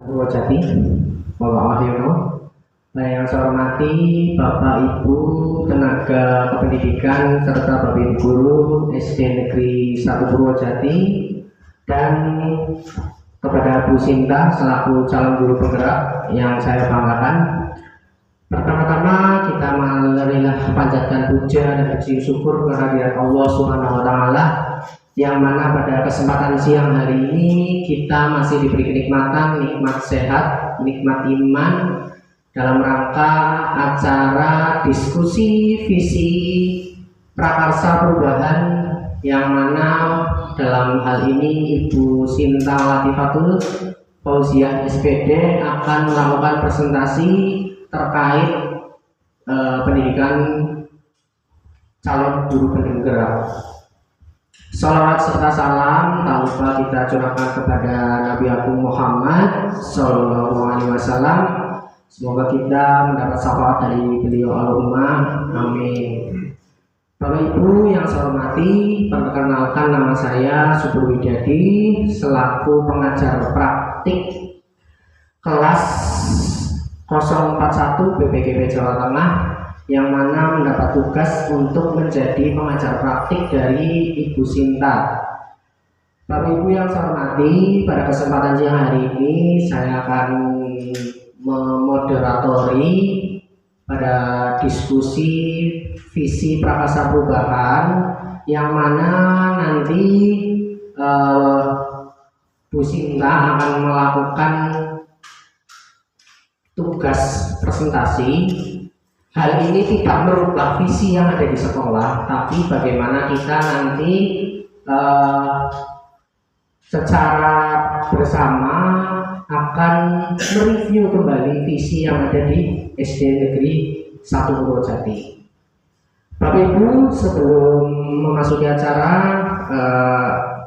Purwojati, Bapak Wahyono. Nah, yang saya hormati Bapak Ibu tenaga kependidikan serta Bapak Ibu guru SD Negeri 1 Purwojati dan kepada Bu Sinta selaku calon guru penggerak yang saya banggakan. Pertama-tama kita marilah panjatkan puja dan puji syukur kehadirat Allah Subhanahu wa taala yang mana pada kesempatan siang hari ini kita masih diberi kenikmatan, nikmat sehat, nikmat iman dalam rangka acara diskusi visi prakarsa perubahan yang mana dalam hal ini Ibu Sinta Latifatul Fauziah SPD akan melakukan presentasi terkait pendidikan calon guru penggerak. Salawat serta salam tak lupa kita curahkan kepada Nabi Agung Muhammad Sallallahu Alaihi Wasallam. Semoga kita mendapat syafaat dari beliau Allahumma amin. Bapak Ibu yang saya hormati, perkenalkan nama saya Subur Widyadi selaku pengajar praktik kelas 041 BPGP Jawa Tengah yang mana mendapat tugas untuk menjadi pengajar praktik dari Ibu Sinta. Bapak Ibu yang saya hormati, pada kesempatan siang hari ini saya akan memoderatori pada diskusi visi prakarsa perubahan yang mana nanti Bu Sinta akan melakukan tugas presentasi. Hal ini tidak merubah visi yang ada di sekolah, tapi bagaimana kita nanti secara bersama akan mereview kembali visi yang ada di SD Negeri 1 Purwojati. Bapak Ibu, sebelum memasuki acara,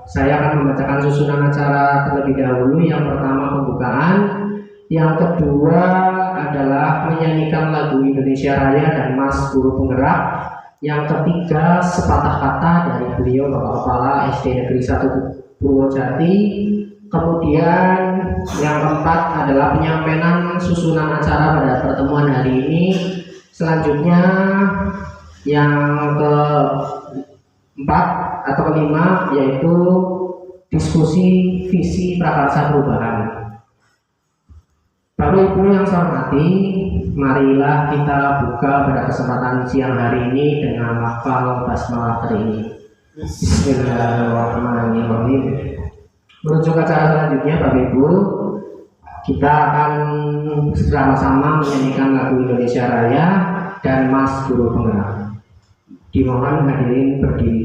saya akan membacakan susunan acara terlebih dahulu. Yang pertama pembukaan, yang kedua adalah menyanyikan lagu Indonesia Raya dan Mas Guru Penggerak. Yang ketiga sepatah kata dari beliau Bapak Kepala SD Negeri 1 Purwojati. Kemudian yang keempat adalah penyampaian susunan acara pada pertemuan hari ini. Selanjutnya yang keempat atau kelima yaitu diskusi visi prakarsa perubahan. Bapak Ibu yang saya hormati, marilah kita buka pada kesempatan siang hari ini dengan lafal basmalah ini. Bismillahirrahmanirrahim. Menuju acara selanjutnya, Bapak Ibu, kita akan bersama-sama menyanyikan lagu Indonesia Raya dan Mas Guru Penggerak. Dimohon hadirin berdiri.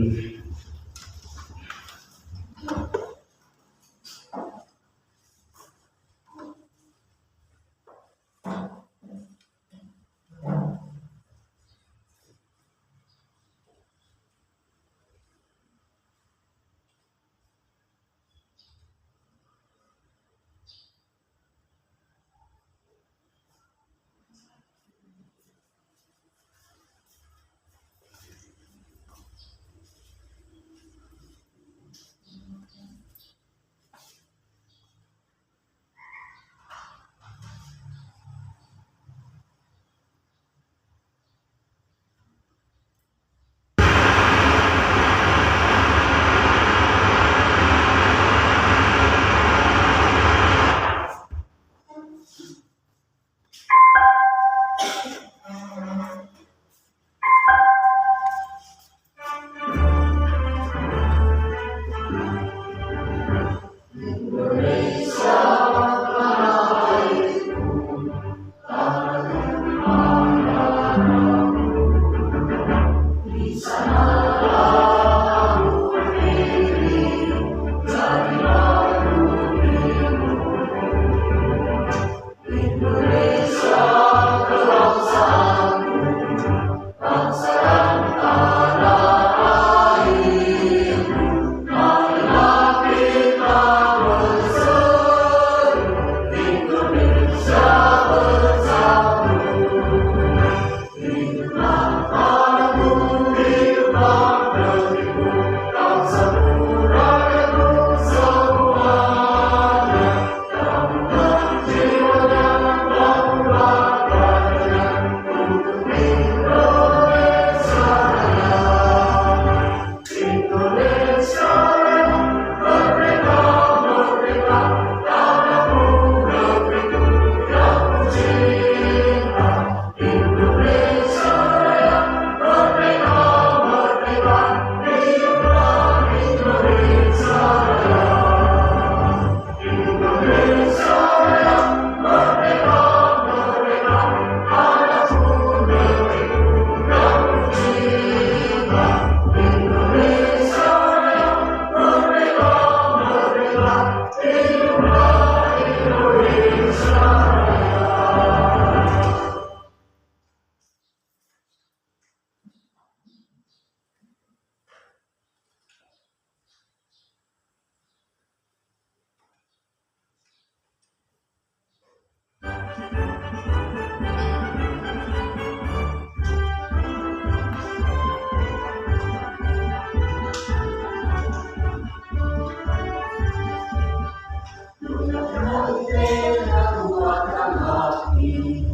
kuatkan hati,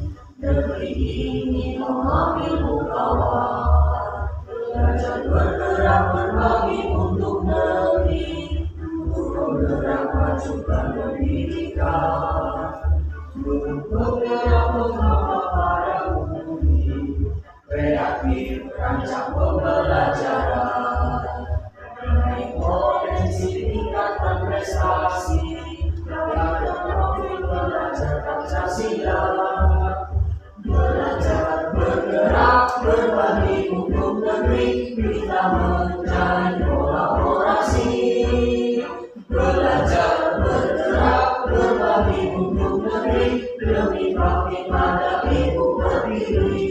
negeri ini mengambilmu kawan. Belajar bergerak berbagi untuk negeri, bergerak majukan pendidikan. Bergerak mengapa pada bumi, kreatif rancang pembelajaran. Meraih potensi tingkatkan prestasi, belajar profil belajar Pancasila. Belajar bergerak berbagi untuk negeri, kita menjalin kolaborasi. Belajar bergerak berbagi untuk negeri, demi bakti pada Ibu Pertiwi.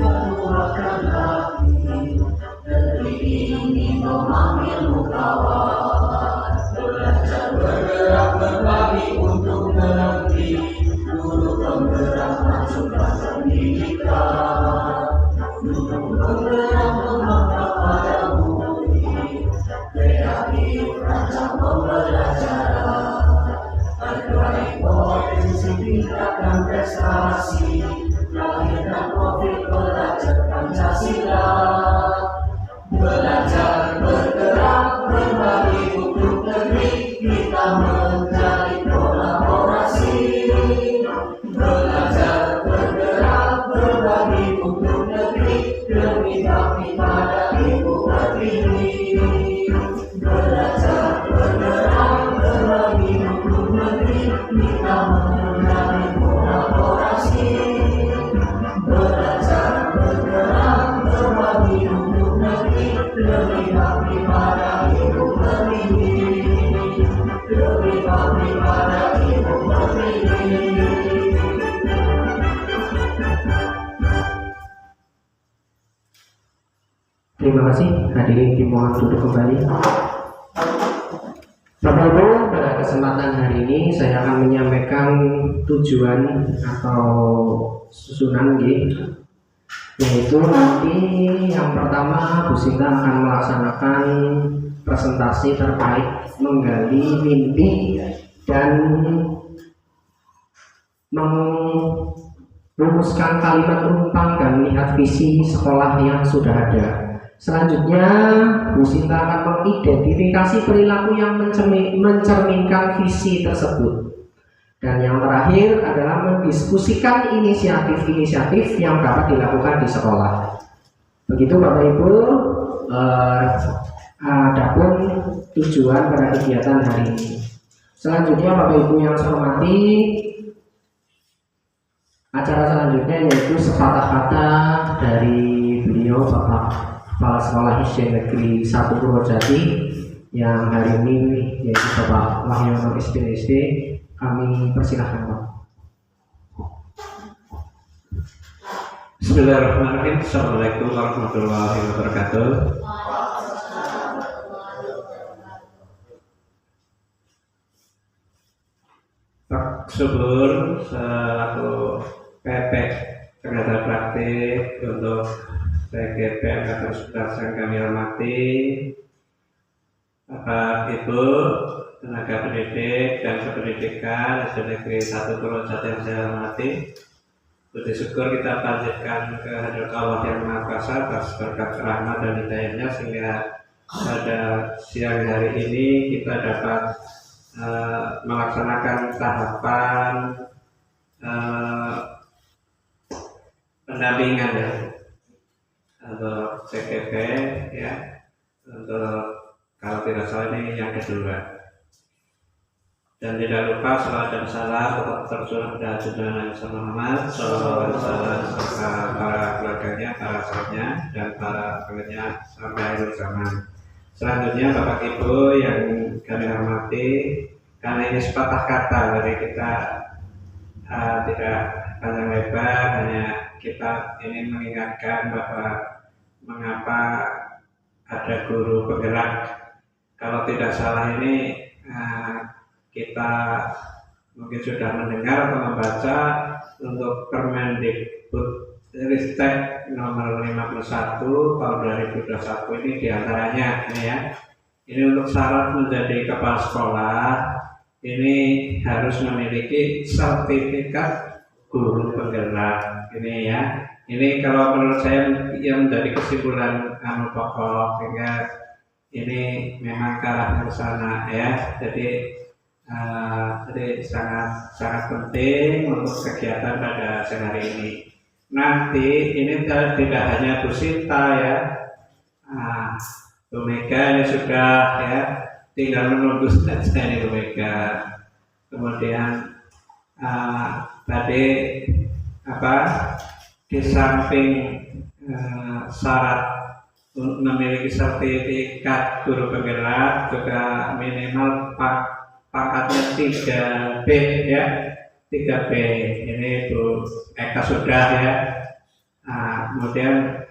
Menguatkan hati, negeri ini memanggilmu kawan. Belajar bergerak berbagi untuk negeri, guru penggerak majukan pendidikan. Guru penggerak mengapa pada bumi, kreatif rancang pembelajaran. Meraih potensi tingkatkan prestasi, lahirkan profil belajar Pancasila. Belajar bergerak berbagi untuk negeri, kita menjalin kolaborasi. Belajar bergerak berbagi untuk negeri, demi bakti pada Ibu Pertiwi. Belajar bergerak berbagi untuk negeri, kita menjalin kolaborasi. Belajar bergerak berbagi untuk negeri, demi bakti pada Ibu Pertiwi. Demi bakti pada Ibu Pertiwi. Terima kasih, hadirin dimohon duduk kembali. Bapak Ibu, pada kesempatan hari ini saya akan menyampaikan tujuan atau susunan yaitu nanti yang pertama Bu Sinta akan melaksanakan presentasi terkait menggali mimpi dan merumuskan kalimat rumpang dan melihat visi sekolah yang sudah ada. Selanjutnya Bu Sinta akan mengidentifikasi perilaku yang mencerminkan visi tersebut. Dan yang terakhir adalah mendiskusikan inisiatif-inisiatif yang dapat dilakukan di sekolah. Begitu Bapak Ibu, adapun tujuan pada kegiatan hari ini. Selanjutnya Bapak Ibu yang saya hormati, acara selanjutnya yaitu sepatah kata dari beliau Bapak Kepala Sekolah SD Negeri 1 Purwojati yang hari ini yaitu Bapak Wahyono SPSD. Kami persilahkan Pak. Bismillahirrahmanirrahim. Assalamualaikum warahmatullahi wabarakatuh. Pak Subur selaku PP tenaga praktik untuk PGP Angkatan 11 yang kami hormati, Bapak Ibu tenaga pendidik dan kependidikan SD Negeri 1 Purwojati yang saya hormati, puji syukur kita panjatkan kehadirat Allah yang Maha Kuasa atas berkat rahmat dan hidayahnya sehingga pada siang hari ini kita dapat melaksanakan tahapan pendampingan ya untuk CGP ya, untuk kalau tidak salah ini yang kedua. Dan tidak lupa salam dan salam tetap tercurah pada junjungan Nabi Muhammad SAW serta para keluarganya, para sahabatnya, dan para pengikutnya sampai akhir zaman. Selanjutnya Bapak Ibu yang kami hormati, karena ini sepatah kata dari kita tidak panjang lebar, hanya kita ingin mengingatkan bahwa mengapa ada guru penggerak. Kalau tidak salah ini kita mungkin sudah mendengar atau membaca untuk Permendikbud Ristek nomor 51 tahun 2021 ini diantaranya ini ya. Ini untuk syarat menjadi kepala sekolah ini harus memiliki sertifikat guru penggerak ini ya. Ini kalau menurut saya yang menjadi kesimpulan pokok sehingga ini memang ke arah ke sana ya. Jadi sangat penting untuk kegiatan pada siang hari ini. Nanti ini tidak hanya Bu Sinta ya, Bu Mega ini sudah ya, tinggal menunggu saja ini Bu Mega. Kemudian tadi di samping syarat untuk memiliki sertifikat guru penggerak juga minimal pangkatnya 3B ya. 3B ini Bu Eka sudah ya. Kemudian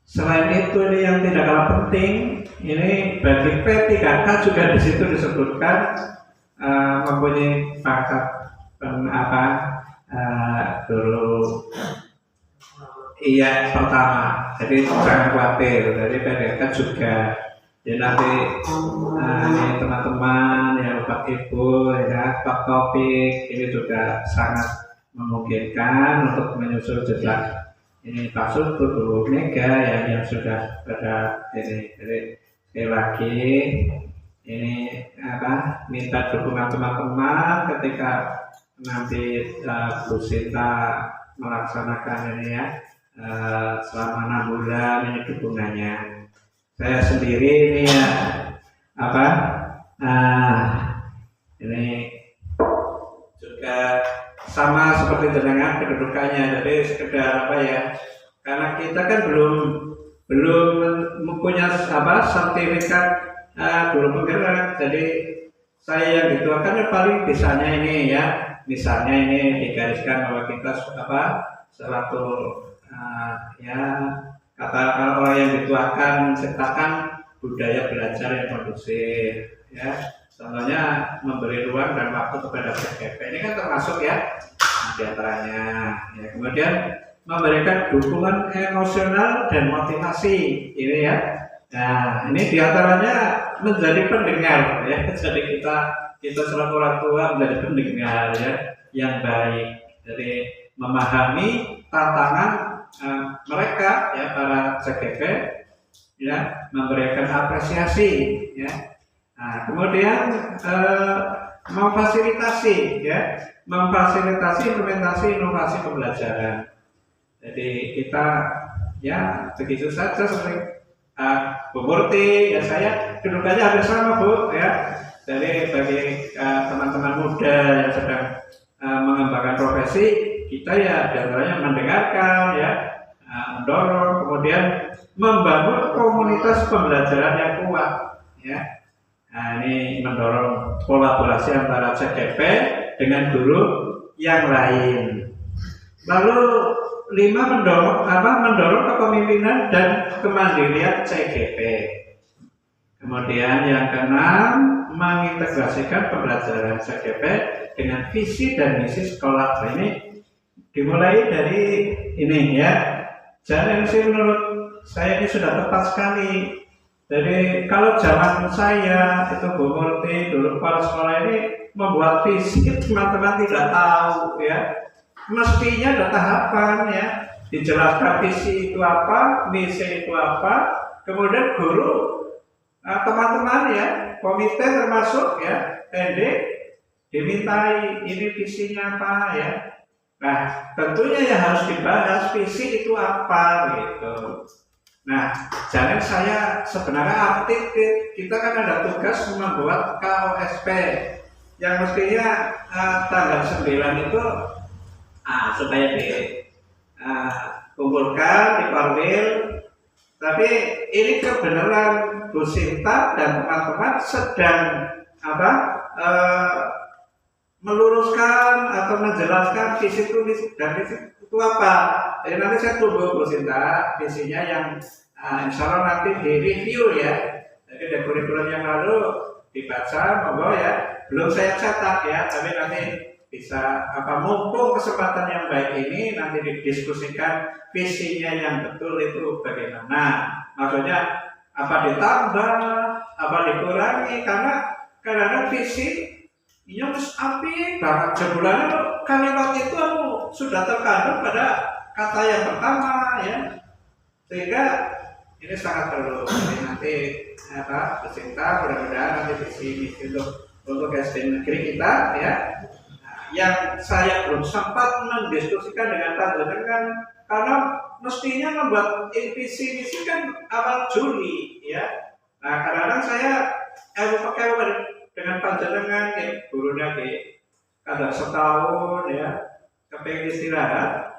selain itu ini yang tidak kalah penting ini bagi P3K juga di situ disebutkan mempunyai pangkat dulu iya pertama. Jadi jangan khawatir. Jadi P3K juga. Jadi nanti ini teman-teman ya Bapak Ibu ya Pak Topik ini juga sangat memungkinkan untuk menyusul jejak ini Pak Sutu Bu Mega ya yang sudah pada ini. Jadi sekali lagi ini minta dukungan teman-teman ketika nanti Bu Sinta melaksanakan ini ya selama 6 bulan ini dukungannya. Saya sendiri ini ya ini juga sama seperti jenengan kedudukannya. Jadi sekedar karena kita kan belum mempunyai sertifikat guru penggerak. Jadi saya yang dituakan paling bisanya ini ya, misalnya ini digariskan bahwa kita selaku ya kata orang yang dituakan menciptakan budaya belajar yang kondusif ya. Contohnya memberi ruang dan waktu kepada CGP ini kan termasuk ya diantaranya ya. Kemudian memberikan dukungan emosional dan motivasi ini ya. Nah ini diantaranya menjadi pendengar ya. Jadi kita selaku orang tua menjadi pendengar ya yang baik. Jadi memahami tantangan mereka ya para CGP ya, memberikan apresiasi ya. Kemudian memfasilitasi implementasi inovasi pembelajaran. Jadi kita ya begitu saja seperti Bu Murti ya, saya kedudukannya hampir sama Bu ya. Jadi bagi teman-teman muda yang sedang mengembangkan profesi, kita ya diantaranya mendengarkan ya, mendorong, kemudian membangun komunitas pembelajaran yang kuat ya. Nah, ini mendorong kolaborasi antara CGP dengan guru yang lain. Lalu 5 mendorong kepemimpinan dan kemandirian CGP. Kemudian yang ke-6 mengintegrasikan pembelajaran CGP dengan visi dan misi sekolah. Nah, ini dimulai dari ini ya. Jadi menurut saya ini sudah tepat sekali. Jadi kalau zaman saya itu Bu Murti dulu kepala sekolah ini membuat visi, teman-teman tidak tahu ya. Mestinya ada tahapan ya. Dijelaskan visi itu apa, misi itu apa, kemudian guru, teman-teman ya, komite termasuk ya, ND dimintai ini visinya apa ya. Nah, tentunya ya harus dibahas visi itu apa gitu. Nah, jangan saya sebenarnya aktif, kita kan ada tugas membuat KOSP yang mestinya tanggal 9 itu supaya dikumpulkan, dipanggil. Tapi ini kebenaran Bu Sinta dan teman-teman sedang meluruskan atau menjelaskan visi itu dan visi itu apa. Jadi nanti saya tunggu Bu Sinta visinya yang insya Allah nanti direview ya. Jadi dari kurikulum yang lalu dibaca, monggo ya. Belum saya cetak ya, tapi nanti bisa mumpung kesempatan yang baik ini nanti didiskusikan visinya yang betul itu bagaimana. Maksudnya apa ditambah, apa dikurangi, karena kadang-kadang visi ini harus api banget sebulan kalimat itu sudah terkandung pada kata yang pertama ya, sehingga ini sangat perlu. Jadi nanti pecinta mudah-mudahan nanti visi untuk SD negeri kita ya, yang saya belum sempat mendiskusikan dengan panjenengan karena mestinya membuat visi kan awal Juli ya. Nah kadang-kadang saya pakai dengan panjenengan ya, gurunya kadang setahun ya, kepengen istirahat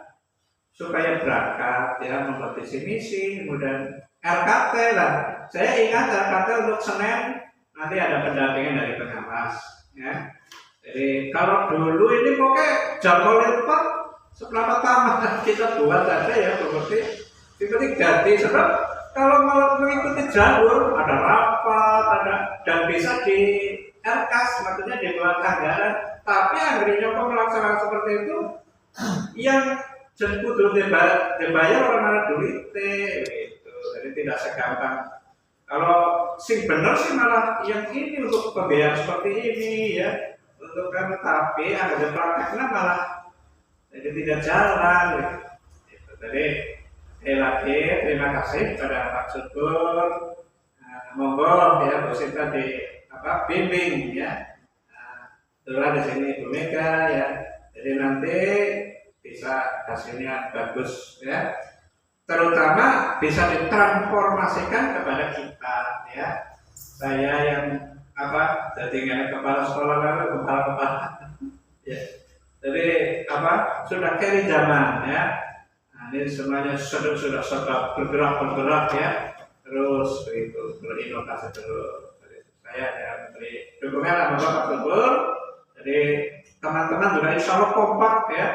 supaya berangkat ya, membuat visi misi, kemudian RKT lah. Saya ingat RKT untuk Senin nanti ada pendampingan dari pengawas ya. Jadi kalau dulu ini pokoknya jadwal 4 setelah pertama kita buat saja ya, seperti ganti sebab kalau mau mengikuti jalur ada rapat, dan bisa di RKAS, maksudnya dibuat anggaran. Tapi akhirnya pelaksanaan seperti itu yang kudu dibayar orang duit gitu. Jadi tidak segampang. Kalau sing bener sih malah yang ini untuk pembiayaan seperti ini ya, untuk tapi ada prakteknya malah jadi tidak jalan gitu. Jadi lagi terima kasih pada Pak Subur, monggo ya Bu Sinta di bimbing ya, setelah di sini Bu Mega ya, jadi nanti bisa hasilnya bagus ya, terutama bisa ditransformasikan kepada kita ya. Saya yang jadi kepala sekolah lalu kepala ya, jadi sudah carry zaman ya. Nah, ini semuanya sudah bergerak ya, terus itu berinovasi terus. Jadi saya ya memberi dukungan sama Bapak Gubernur. Jadi teman-teman juga insya Allah kompak ya.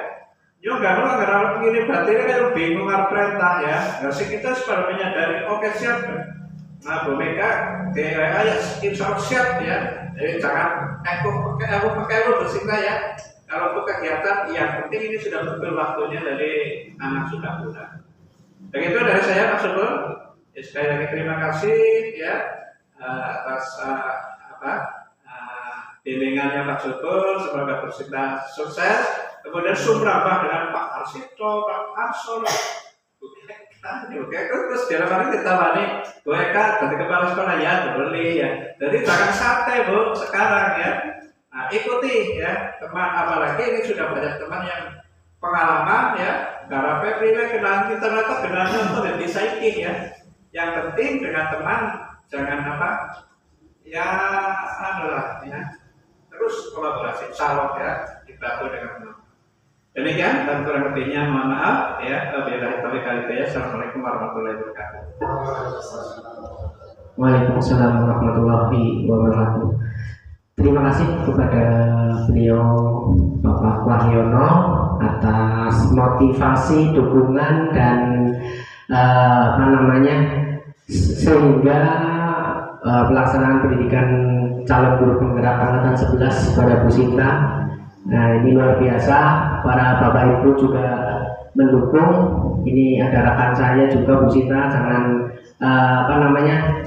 Yo nggak mau begini berarti kan bingung perintah ya. Harus kita supaya menyadari oke siap. Nah Bu Mega DWA ya insya Allah siap ya. Jadi jangan aku pakai bersihkan ya. Kalau untuk kegiatan yang penting ini sudah betul waktunya dari anak sudah pulang. Begitu dari saya Pak Subur. Sekali lagi terima kasih ya atas bimbingannya Pak Subur. Semoga kita sukses. Kemudian sumrambah dengan Pak Arsito, Pak Arsul, terus dalam hari kita bani Bu Eka dari kepala sekolah ya beli ya. Jadi jangan santai Bu sekarang ya. Nah, ikuti ya teman, apalagi ini sudah banyak teman yang pengalaman ya, garape pilih kenalan internet kenalan untuk dan disaikin ya. Yang penting dengan teman jangan ya ya. Terus kolaborasi salok ya, dibantu dengan teman. Demikian dan kurang lebihnya mohon maaf ya. Wabillahi taufiq wal hidayah. Assalamualaikum warahmatullahi wabarakatuh. Waalaikumsalam warahmatullahi wabarakatuh. Terima kasih kepada beliau Bapak Wahyono atas motivasi, dukungan dan sehingga pelaksanaan pendidikan calon guru penggerak angkatan 11 pada Bu Sinta. Nah ini luar biasa, para Bapak Ibu juga mendukung. Ini ada rekan saya juga Bu Sinta, jangan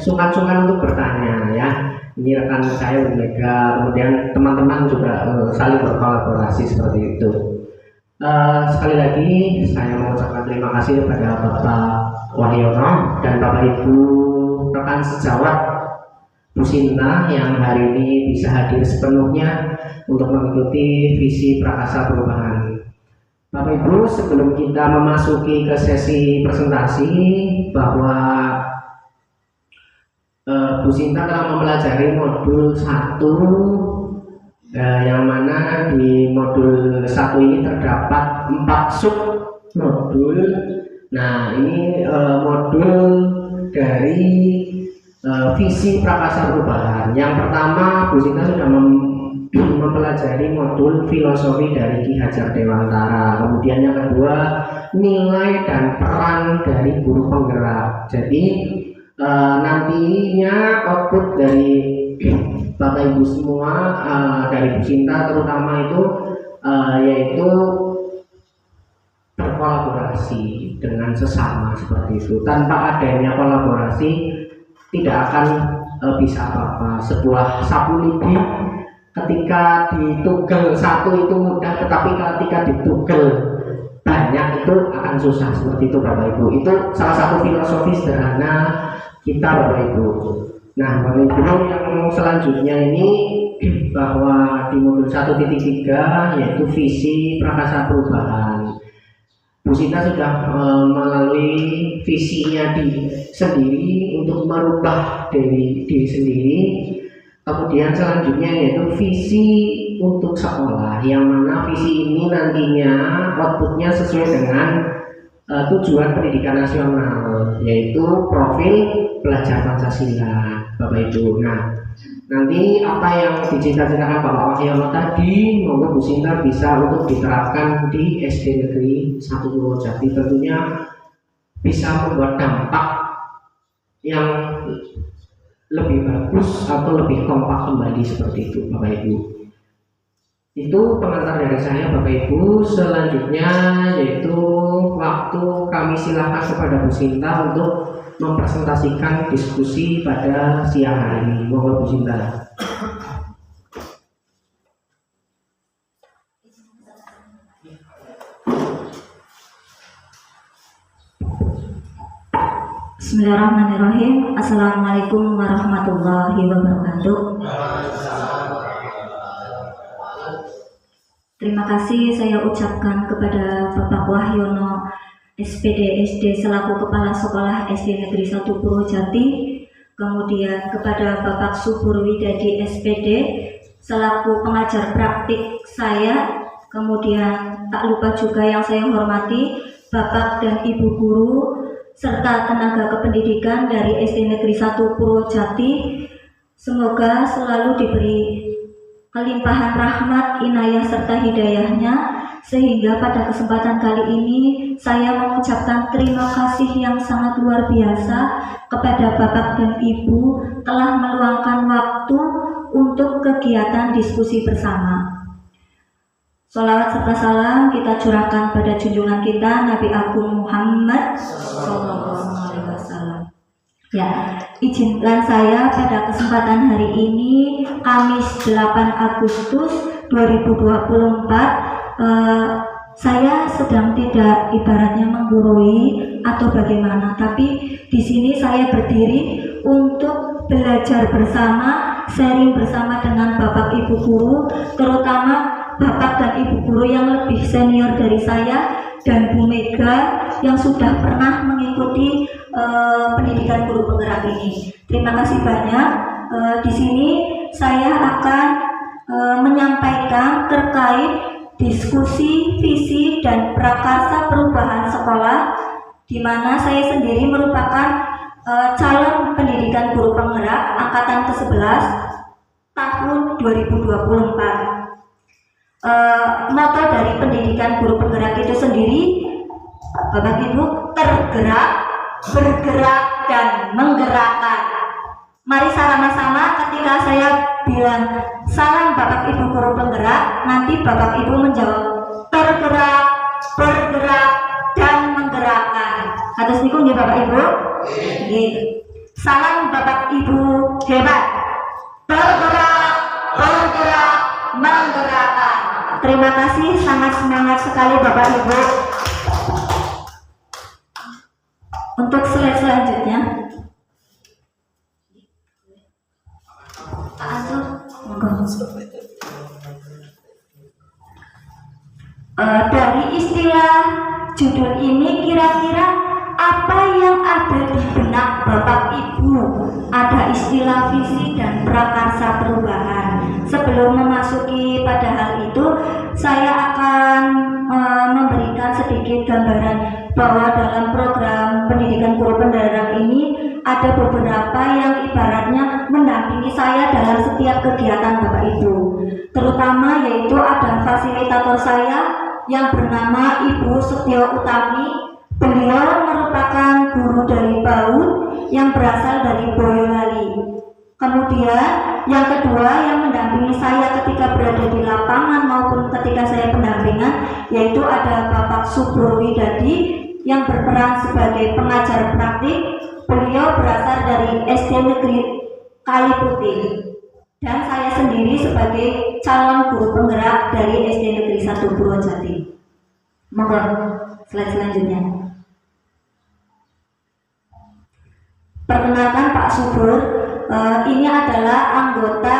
sungkan-sungkan untuk bertanya ya. Ini rekan saya Bu Mega, kemudian teman-teman juga saling berkolaborasi seperti itu. Sekali lagi saya mengucapkan terima kasih kepada Bapak Wahyono dan Bapak Ibu rekan sejawat Bu Sinta yang hari ini bisa hadir sepenuhnya untuk mengikuti visi Prakasa Perubahan. Bapak Ibu, sebelum kita memasuki ke sesi presentasi, bahwa Bu Sinta telah mempelajari modul 1 yang mana di modul 1 ini terdapat 4 sub modul. Nah ini modul dari visi Prakasa Perubahan. Yang pertama Bu Sinta sudah mempelajari modul filosofi dari Ki Hajar Dewantara. Kemudian yang kedua nilai dan peran dari guru penggerak. Jadi nantinya output dari Bapak Ibu semua dari Bu Sinta terutama itu yaitu berkolaborasi dengan sesama seperti itu. Tanpa adanya kolaborasi tidak akan bisa apa-apa. Sebuah sapu lidi ketika ditugel satu itu mudah, tetapi ketika ditugel banyak itu akan susah. Seperti itu Bapak Ibu. Itu salah satu filosofi sederhana kita Bapak Ibu. Nah Bapak Ibu, yang selanjutnya ini bahwa di modul 1.3 yaitu visi Prakasa Perubahan. Bu Sinta sudah melalui visinya sendiri untuk merubah diri sendiri. Kemudian selanjutnya yaitu visi untuk sekolah, yang mana visi ini nantinya outputnya sesuai dengan tujuan pendidikan nasional, yaitu profil belajar Pancasila Bapak Ibu. Nah nanti apa yang dicita-citakan Bapak Wahyono tadi, monggo Bu Sinta bisa untuk diterapkan di SD Negeri 1 Purwojati, tentunya bisa membuat dampak yang lebih bagus atau lebih kompak kembali seperti itu Bapak Ibu. Itu pengantar dari saya Bapak Ibu. Selanjutnya yaitu waktu kami silakan kepada Bu Sinta untuk mempresentasikan diskusi pada siang hari ini. Monggo Bu Sinta. Bismillahirrahmanirrahim. Assalamualaikum warahmatullahi wabarakatuh. Terima kasih saya ucapkan kepada Bapak Wahyono SPD SD selaku Kepala Sekolah SD Negeri 1 Purwojati, kemudian kepada Bapak Subur Widadi SPD selaku pengajar praktik saya, kemudian tak lupa juga yang saya hormati Bapak dan Ibu guru serta tenaga kependidikan dari SD Negeri 1 Purwojati. Semoga selalu diberi kelimpahan rahmat, inayah serta hidayahnya, sehingga pada kesempatan kali ini saya mengucapkan terima kasih yang sangat luar biasa kepada Bapak dan Ibu telah meluangkan waktu untuk kegiatan diskusi bersama. Sholawat serta salam kita curahkan pada junjungan kita Nabi Agung Muhammad SAW. Ya, izinkan saya pada kesempatan hari ini Kamis 8 Agustus 2024 saya sedang tidak ibaratnya menggurui atau bagaimana, tapi di sini saya berdiri untuk belajar bersama, sharing bersama dengan Bapak Ibu guru, terutama Bapak dan Ibu guru yang lebih senior dari saya dan Bu Mega yang sudah pernah mengikuti pendidikan guru penggerak ini. Terima kasih banyak. Di sini saya akan menyampaikan terkait diskusi visi dan prakarsa perubahan sekolah, di mana saya sendiri merupakan calon pendidikan guru penggerak angkatan ke-11 tahun 2024. Moto dari pendidikan guru penggerak itu sendiri, Bapak Ibu, tergerak, bergerak, dan menggerakkan. Mari sama-sama ketika saya bilang salam Bapak Ibu guru penggerak, nanti Bapak Ibu menjawab tergerak, bergerak, dan menggerakkan. Atas niku nggih Bapak Ibu? Nggih. Salam Bapak Ibu hebat. Bergerak, bergerak, menggerakkan. Terima kasih, sangat semangat sekali Bapak Ibu. Untuk slide selanjutnya, dari istilah judul ini kira-kira apa yang ada di benak Bapak Ibu? Ada istilah visi dan prakarsa perubahan. Sebelum memasuki pada hal itu, saya akan memberikan sedikit gambaran bahwa dalam program pendidikan guru penggerak ini ada beberapa yang ibaratnya mendampingi saya dalam setiap kegiatan Bapak Ibu. Terutama yaitu ada fasilitator saya yang bernama Ibu Setio Utami. Beliau merupakan guru dari PAUD yang berasal dari Boyolali. Kemudian yang kedua yang mendampingi saya ketika berada di lapangan maupun ketika saya pendampingan, yaitu ada Bapak Subro Widadi yang berperan sebagai pengajar praktik. Beliau berasal dari SD Negeri Kaliputih, dan saya sendiri sebagai calon guru penggerak dari SD Negeri 1 Purwojati. Monggo slide selanjutnya. Perkenalkan Pak Subur, ini adalah anggota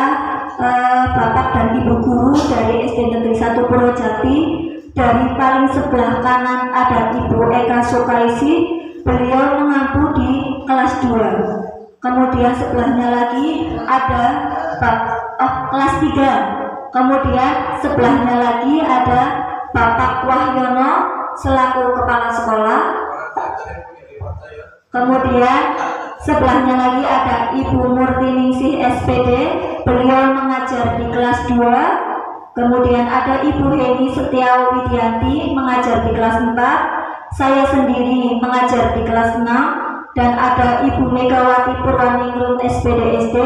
Bapak dan Ibu guru dari SD Negeri 1 Purwojati. Dari paling sebelah kanan ada Ibu Eka Sukaisi, beliau mengampu di kelas 2. Kemudian sebelahnya lagi ada kelas 3. Kemudian sebelahnya lagi ada Bapak Wahyono selaku kepala sekolah. Kemudian sebelahnya lagi ada Ibu Murtiningsih SPD, beliau mengajar di kelas 2. Kemudian ada Ibu Heni Setiawidianti mengajar di kelas 4. Saya sendiri mengajar di kelas 6. Dan ada Ibu Megawati Purwaningrum SPD,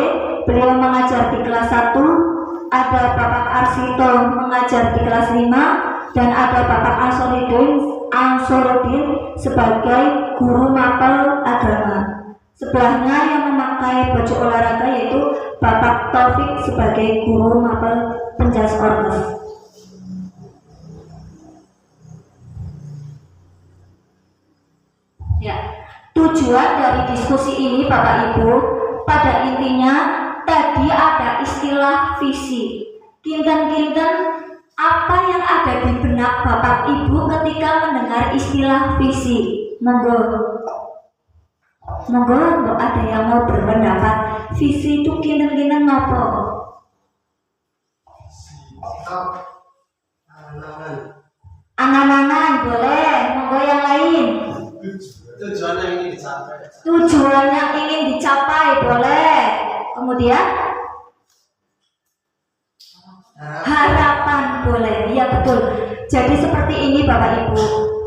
beliau mengajar di kelas 1. Ada Bapak Arsito mengajar di kelas 5. Dan ada Bapak Ansarudin sebagai guru mapel agama. Sebelahnya yang memakai baju olahraga yaitu Bapak Taufik sebagai guru mapel penjas ormas. Ya, tujuan dari diskusi ini Bapak Ibu, pada intinya tadi ada istilah visi. Kinten-kinten apa yang ada di benak Bapak Ibu ketika mendengar istilah visi? Monggo ada yang mau berpendapat, visi itu kinten-kinten apa? Angan-angan boleh, monggo yang lain. Tujuan yang ingin dicapai. Tujuan yang ingin dicapai boleh. Kemudian harapan boleh. Iya betul. Jadi seperti ini Bapak Ibu,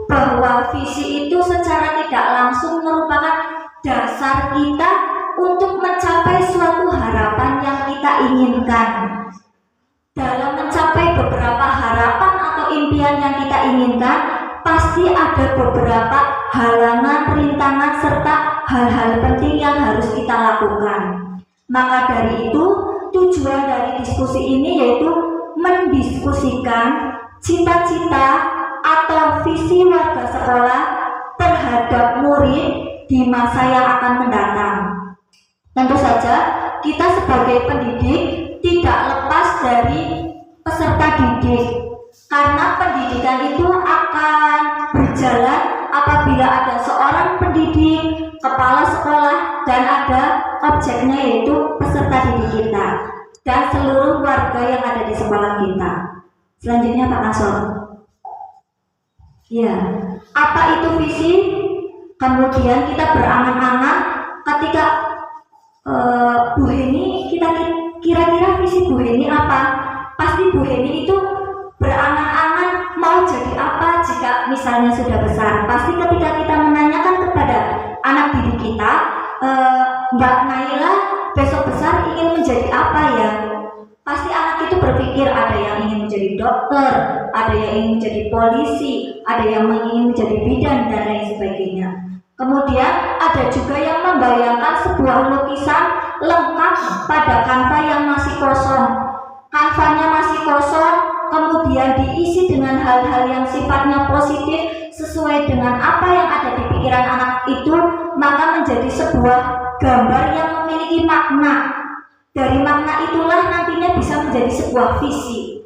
bahwa visi itu secara tidak langsung merupakan dasar kita untuk mencapai suatu harapan yang kita inginkan. Dalam mencapai beberapa harapan atau impian yang kita inginkan, pasti ada beberapa halangan, rintangan, serta hal-hal penting yang harus kita lakukan. Maka dari itu, tujuan dari diskusi ini yaitu mendiskusikan cita-cita atau visi warga sekolah terhadap murid di masa yang akan mendatang. Tentu saja kita sebagai pendidik tidak lepas dari peserta didik, karena pendidikan itu akan berjalan apabila ada seorang pendidik, kepala sekolah, dan ada objeknya yaitu peserta didik kita dan seluruh warga yang ada di sekolah kita. Selanjutnya Pak Ansor. Ya, apa itu visi? Kemudian kita berangan-angan ketika Bu Heni, kita kira-kira visi Bu Heni apa? Pasti Bu Heni itu berangan-angan mau jadi apa jika misalnya sudah besar. Pasti ketika kita menanyakan kepada anak didik kita, Mbak Naila besok besar ingin menjadi apa ya? Pasti anak itu berpikir ada yang ingin menjadi dokter, ada yang ingin menjadi polisi, ada yang ingin menjadi bidan dan lain sebagainya. Kemudian ada juga yang membayangkan sebuah lukisan lengkap pada kanva yang masih kosong. Kanvanya masih kosong, kemudian diisi dengan hal-hal yang sifatnya positif sesuai dengan apa yang ada di pikiran anak itu, maka menjadi sebuah gambar yang memiliki makna. Dari makna itulah nantinya bisa menjadi sebuah visi.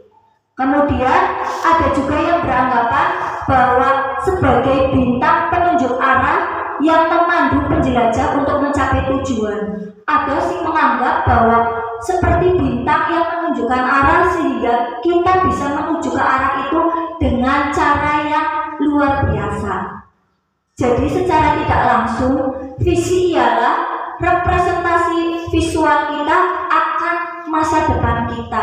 Kemudian ada juga yang beranggapan bahwa sebagai bintang penunjuk arah yang memandu penjelajah untuk mencapai tujuan. Ada yang menganggap bahwa seperti bintang yang menunjukkan arah sehingga kita bisa menuju ke arah itu dengan cara yang luar biasa. Jadi secara tidak langsung, visi ialah representasi visual kita akan masa depan kita,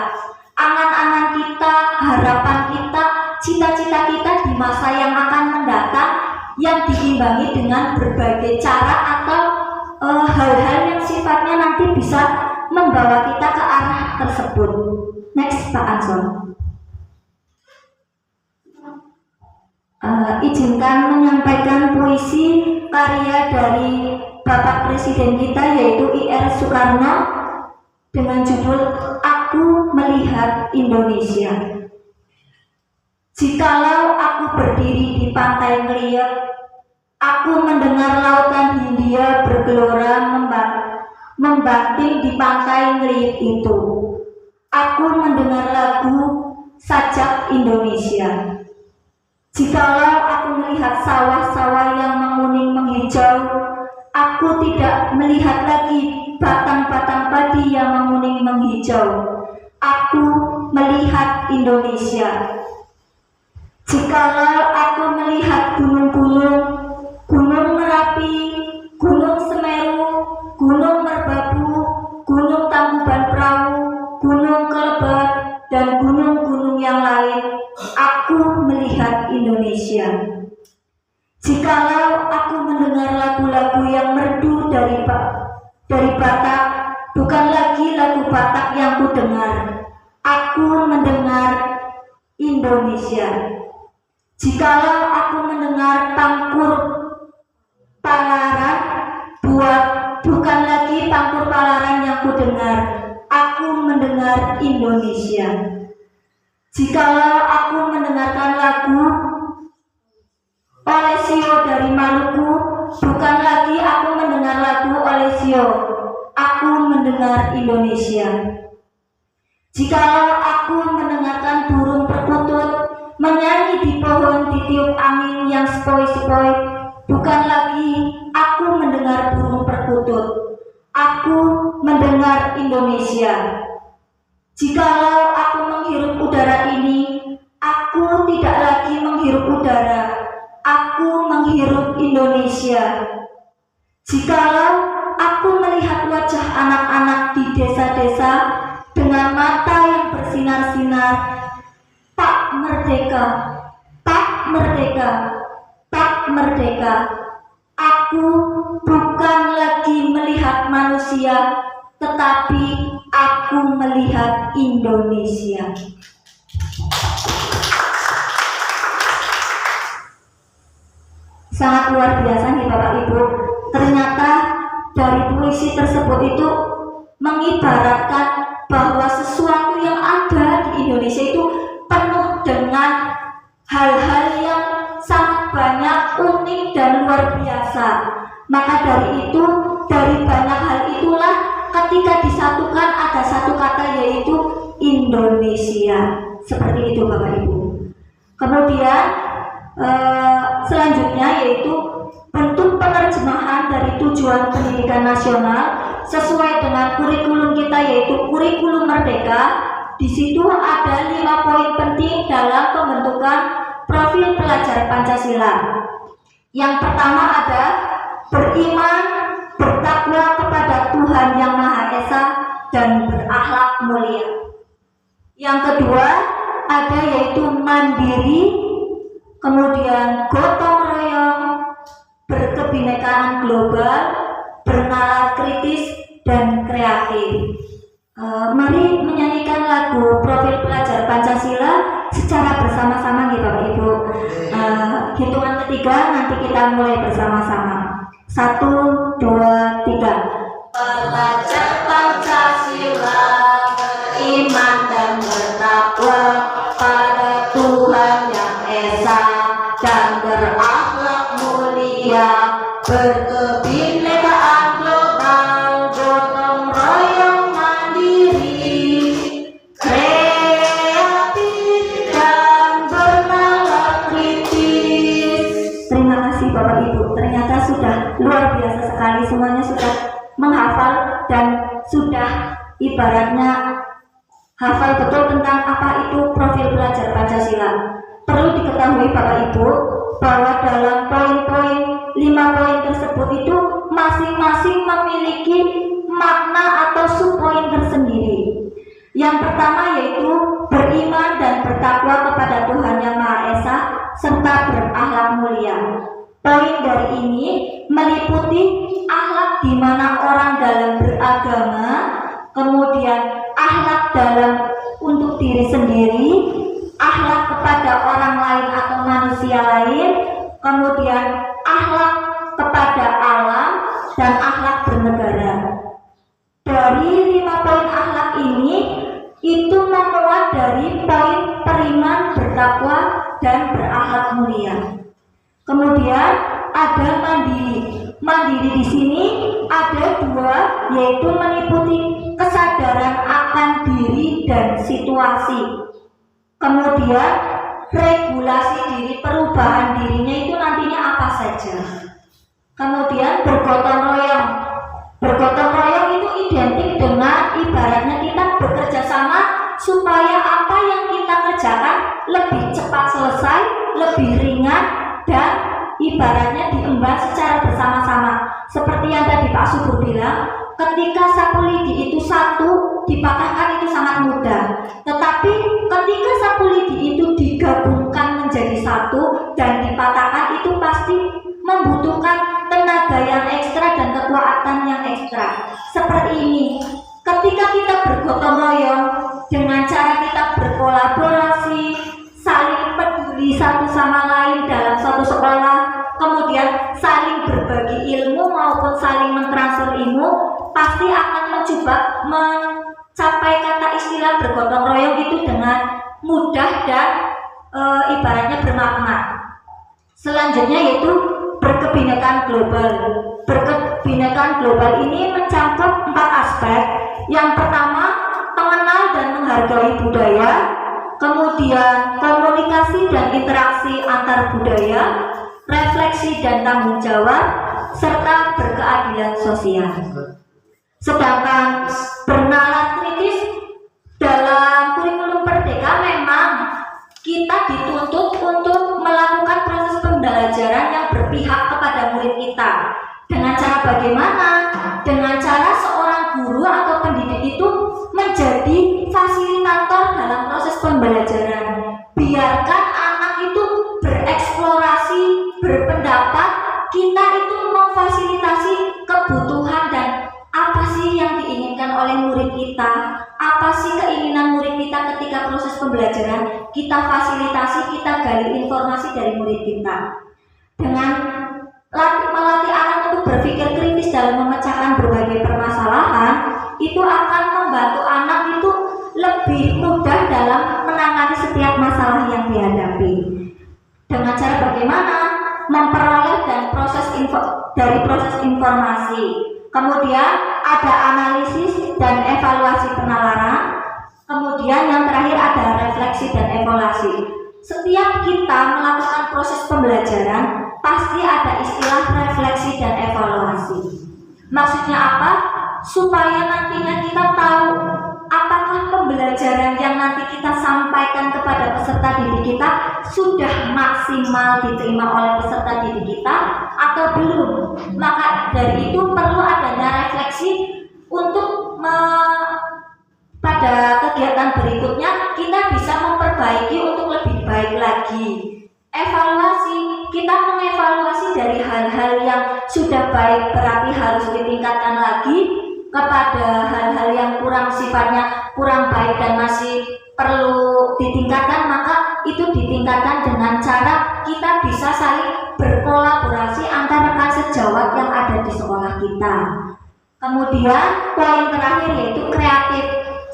angan-angan kita, harapan kita, cita-cita kita di masa yang akan mendatang, yang diimbangi dengan berbagai cara atau hal-hal yang sifatnya nanti bisa membawa kita ke arah tersebut. Next, Pak Anson. Izinkan menyampaikan puisi karya dari Bapak Presiden kita yaitu I.R. Soekarno dengan judul Aku Melihat Indonesia. Jikalau aku berdiri di pantai ngeliat, aku mendengar lautan Hindia bergelora membanting di pantai ngeliat itu. Aku mendengar lagu sajak Indonesia. Jikalau aku melihat sawah-sawah yang menguning menghijau, aku tidak melihat lagi batang-batang padi yang menguning menghijau. Aku melihat Indonesia. Jikalau aku melihat gunung-gunung, Gunung Merapi, Gunung Semeru, Gunung Merbabu, Gunung Tangkuban Perahu, Gunung Kelebat, dan gunung-gunung yang lain, aku melihat Indonesia. Jikalau aku mendengar lagu-lagu yang merdu dari Batak, bukan lagi lagu Batak yang ku dengar, aku mendengar Indonesia. Jikalau aku mendengar tangkur palaran, bukan lagi tangkur palaran yang ku dengar, aku mendengar Indonesia. Jikalau aku mendengarkan lagu Olesio dari Maluku, bukan lagi aku mendengar lagu Olesio, aku mendengar Indonesia. Jikalau aku mendengarkan burung perkutut menyanyi di pohon ditiup angin yang sepoi-sepoi, bukan lagi aku mendengar burung perkutut, aku mendengar Indonesia. Jikalau aku menghirup udara ini, aku tidak lagi menghirup udara, aku menghirup Indonesia. Jikalau aku melihat wajah anak-anak di desa-desa dengan mata yang bersinar-sinar, Pak Merdeka, Pak Merdeka, Pak Merdeka, aku bukan lagi melihat manusia, tetapi aku melihat Indonesia. Sangat luar biasa nih Bapak Ibu. Ternyata dari puisi tersebut itu mengibaratkan bahwa sesuatu yang ada di Indonesia itu penuh dengan hal-hal yang sangat banyak, unik dan luar biasa. Maka dari itu, dari banyak hal itulah ketika disatukan ada satu kata yaitu Indonesia. Seperti itu Bapak Ibu. Kemudian selanjutnya yaitu bentuk penerjemahan dari tujuan pendidikan nasional sesuai dengan kurikulum kita yaitu kurikulum Merdeka. Di situ ada 5 poin penting dalam pembentukan profil pelajar Pancasila. Yang pertama ada beriman, bertakwa kepada Tuhan Yang Maha Esa dan berakhlak mulia. Yang kedua ada yaitu mandiri, kemudian gotong royong, berkebinekaan global, bernalar kritis dan kreatif. Mari menyanyikan lagu profil pelajar Pancasila secara bersama-sama nih Bapak Ibu. Hitungan ketiga nanti kita mulai bersama-sama. 1, 2, 3. Pelajar Pancasila beriman dan bertakwa pada Tuhan Yang Esa dan berakhlak mulia, berkebinekaan global, gotong royong, mandiri, kreatif dan bernalar kritis. Terima kasih Bapak Ibu. Ternyata sudah luar biasa sekali, semuanya sudah menghafal dan sudah ibaratnya hafal betul tentang apa itu profil pelajar Pancasila. Perlu diketahui Bapak Ibu bahwa dalam poin-poin 5 poin tersebut itu masing-masing memiliki makna atau subpoin tersendiri. Yang pertama yaitu beriman dan bertakwa kepada Tuhan Yang Maha Esa serta berakhlak mulia. Poin dari ini meliputi akhlak di mana orang dalam beragama, dan akhlak bernegara. Dari 5 poin akhlak ini itu memuat dari poin beriman, bertakwa, dan berakhlak mulia. Kemudian ada mandiri. Mandiri di sini ada 2, yaitu meliputi kesadaran akan diri dan situasi. Kemudian regulasi diri, perubahan dirinya itu nantinya apa saja. Kemudian bergotong royong. Bergotong royong itu identik dengan ibaratnya kita bekerja sama supaya apa yang kita kerjakan lebih cepat selesai, lebih ringan, dan ibaratnya diemban secara bersama-sama. Seperti yang tadi Pak Subur bilang, ketika sapu lidi itu satu, dipatahkan itu sangat mudah. Tetapi ketika sapu lidi itu digabungkan menjadi satu dan dipatahkan, itu pasti membutuhkan tenaga yang ekstra dan kekuatan yang ekstra. Seperti ini, ketika kita bergotong royong dengan cara kita berkolaborasi, saling peduli satu sama lain dalam satu sekolah, kemudian saling berbagi ilmu maupun saling mentransfer ilmu, pasti akan mencapai kata istilah bergotong royong itu dengan mudah dan ibaratnya bermakna. Selanjutnya yaitu berkebinekaan global. Berkebinekaan global ini mencakup 4 aspek. Yang pertama, mengenal dan menghargai budaya. Kemudian komunikasi dan interaksi antar budaya, refleksi dan tanggung jawab, serta berkeadilan sosial. Sedangkan bernalar kritis dalam kurikulum Merdeka memang kita dituntut untuk melakukan proses pembelajaran yang berpihak kepada murid kita. Dengan cara bagaimana? Dengan cara seorang guru atau pendidik itu menjadi fasilitator dalam proses pembelajaran. Biarkan anak itu bereksplorasi, berpendapat, kita itu memfasilitasi kebutuhan dan apa sih yang diinginkan oleh murid kita, apa sih keinginan murid kita ketika proses pembelajaran, kita fasilitasi, kita gali informasi dari murid kita. Dengan melatih anak untuk berpikir kritis dalam memecahkan berbagai permasalahan, itu akan membantu anak itu lebih mudah dalam menangani setiap masalah yang dihadapi. Dengan cara bagaimana? Memperoleh dan dari proses informasi. Kemudian ada analisis dan evaluasi penalaran. Kemudian yang terakhir ada refleksi dan evaluasi. Setiap kita melakukan proses pembelajaran, pasti ada istilah refleksi dan evaluasi. Maksudnya apa? Supaya nantinya kita tahu apakah pembelajaran yang nanti kita sampaikan kepada peserta didik kita sudah maksimal diterima oleh peserta didik kita atau belum. Maka dari itu perlu adanya refleksi untuk pada kegiatan berikutnya kita bisa memperbaiki untuk lebih baik lagi. Evaluasi, kita mengevaluasi dari hal-hal yang sudah baik berarti harus ditingkatkan lagi kepada hal-hal yang sifatnya kurang baik dan masih perlu ditingkatkan, maka itu ditingkatkan dengan cara kita bisa saling berkolaborasi antar rekan sejawat yang ada di sekolah kita. Kemudian poin terakhir yaitu kreatif.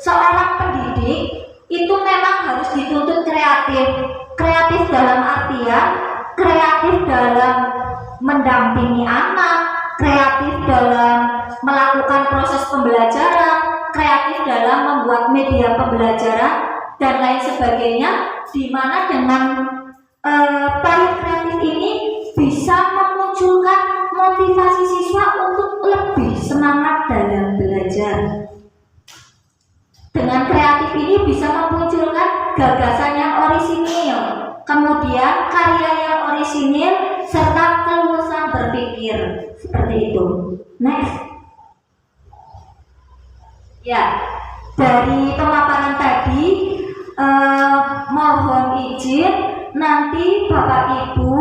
Seorang pendidik itu memang harus dituntut kreatif. Kreatif dalam artian kreatif dalam mendampingi anak, kreatif dalam melakukan proses pembelajaran, kreatif dalam membuat media pembelajaran dan lain sebagainya, di mana dengan poin kreatif ini bisa memunculkan motivasi siswa untuk lebih semangat dalam belajar. Dengan kreatif ini bisa memunculkan gagasan yang orisinil, kemudian karya yang orisinil, serta keluasan berpikir. Seperti itu. Next. Ya, dari pemaparan tadi mohon izin nanti Bapak Ibu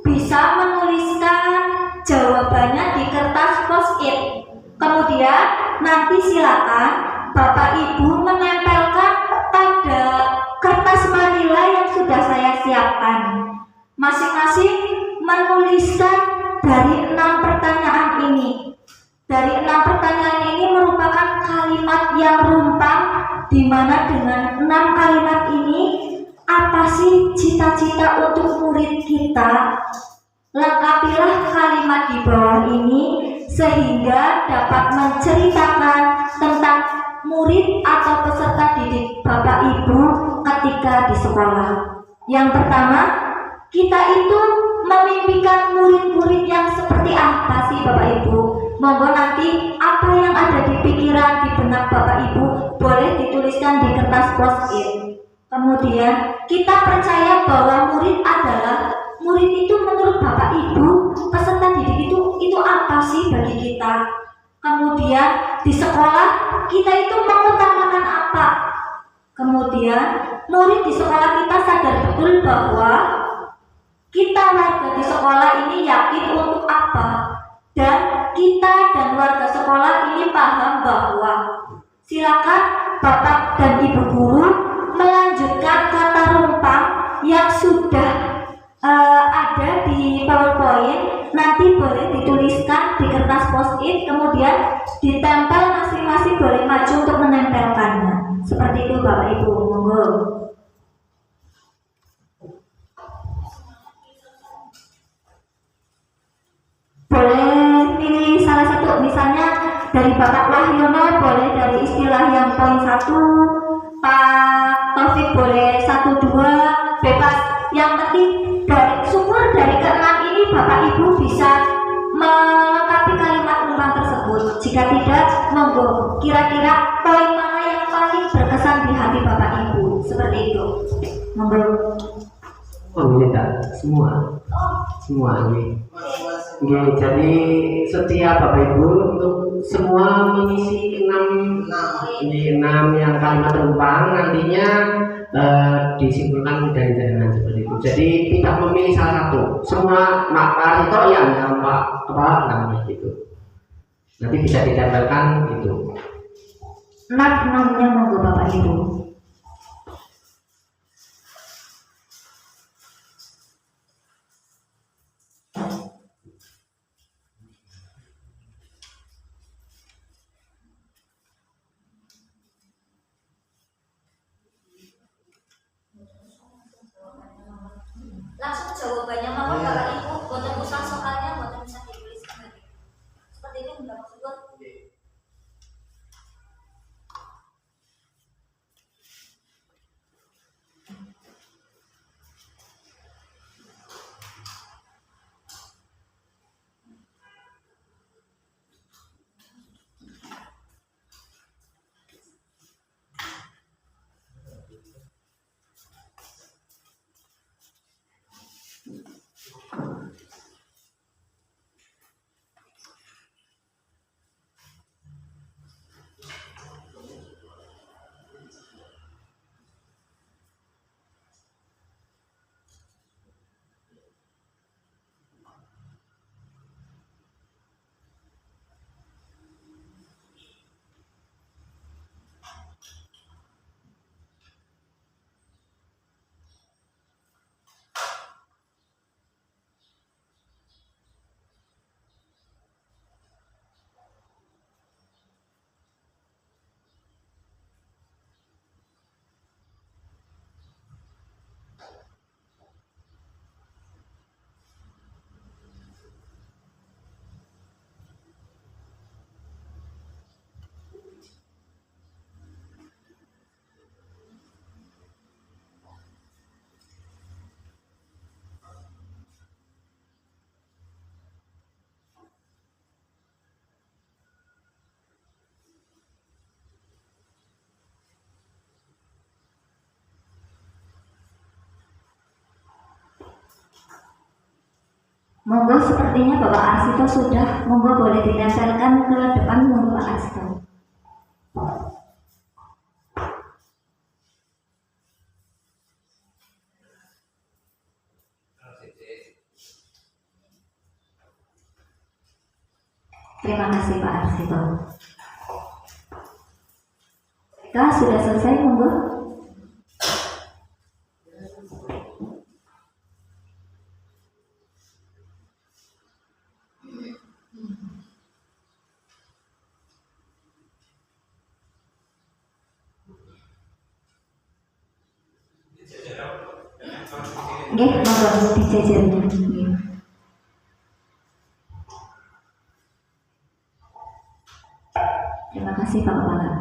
bisa menuliskan jawabannya di kertas post-it. Kemudian nanti silakan Bapak Ibu menempelkan pada kertas manila yang sudah saya siapkan. Masing-masing menuliskan dari 6 pertanyaan ini. di mana dengan 6 kalimat ini, apa sih cita-cita untuk murid kita? Lengkapilah kalimat di bawah ini sehingga dapat menceritakan tentang murid atau peserta didik Bapak Ibu ketika di sekolah. Yang pertama, kita itu memimpikan murid-murid yang seperti apa sih Bapak Ibu? Monggo nanti apa yang ada di pikiran, di benak Bapak Ibu boleh dituliskan di kertas post-it. Kemudian kita percaya bahwa murid adalah murid itu menurut Bapak Ibu, peserta didik itu apa sih bagi kita? Kemudian di sekolah kita itu mengutamakan apa? Kemudian murid di sekolah kita sadar betul bahwa kita warga di sekolah ini yakin untuk apa? Dan kita dan warga sekolah ini paham bahwa silakan Bapak dan Ibu guru melanjutkan kata rumpang yang sudah ada di PowerPoint, nanti boleh dituliskan di kertas post-it, kemudian ditempel, masing-masing boleh maju untuk menempelkannya. Seperti itu Bapak Ibu, monggo. Boleh pilih salah satu, misalnya dari Bapak Wahyono boleh dari istilah yang poin 1, Pak Taufik boleh 1, 2, bebas. Yang penting dari sumber dari keenam ini Bapak Ibu bisa melengkapi kalimat rumpang tersebut. Jika tidak, monggo kira-kira poin mana yang paling berkesan di hati Bapak Ibu. Seperti itu. Monggo. Semua ini. Jadi setiap Bapak Ibu untuk semua mengisi 6 yang kalimat rumpang nantinya disimpulkan dari jaringan seperti itu. Jadi tidak memilih salah satu. Semua makna itu yang apa namanya itu. Nanti bisa ditempelkan itu. 6-nya monggo Bapak Ibu. Langsung jawabannya mama Bapak Ibu, boten usah soalnya boten bisa dituliskan lagi. Seperti itu enggak maksudnya. Monggo sepertinya Bapak Arsito sudah, monggo boleh ditempelkan ke depan, monggo Pak Arsito. Terima kasih Pak Arsito. Jika sudah selesai, monggo. Nggih, monggo dijajarnya. Nggih. Terima kasih Pak Kepala.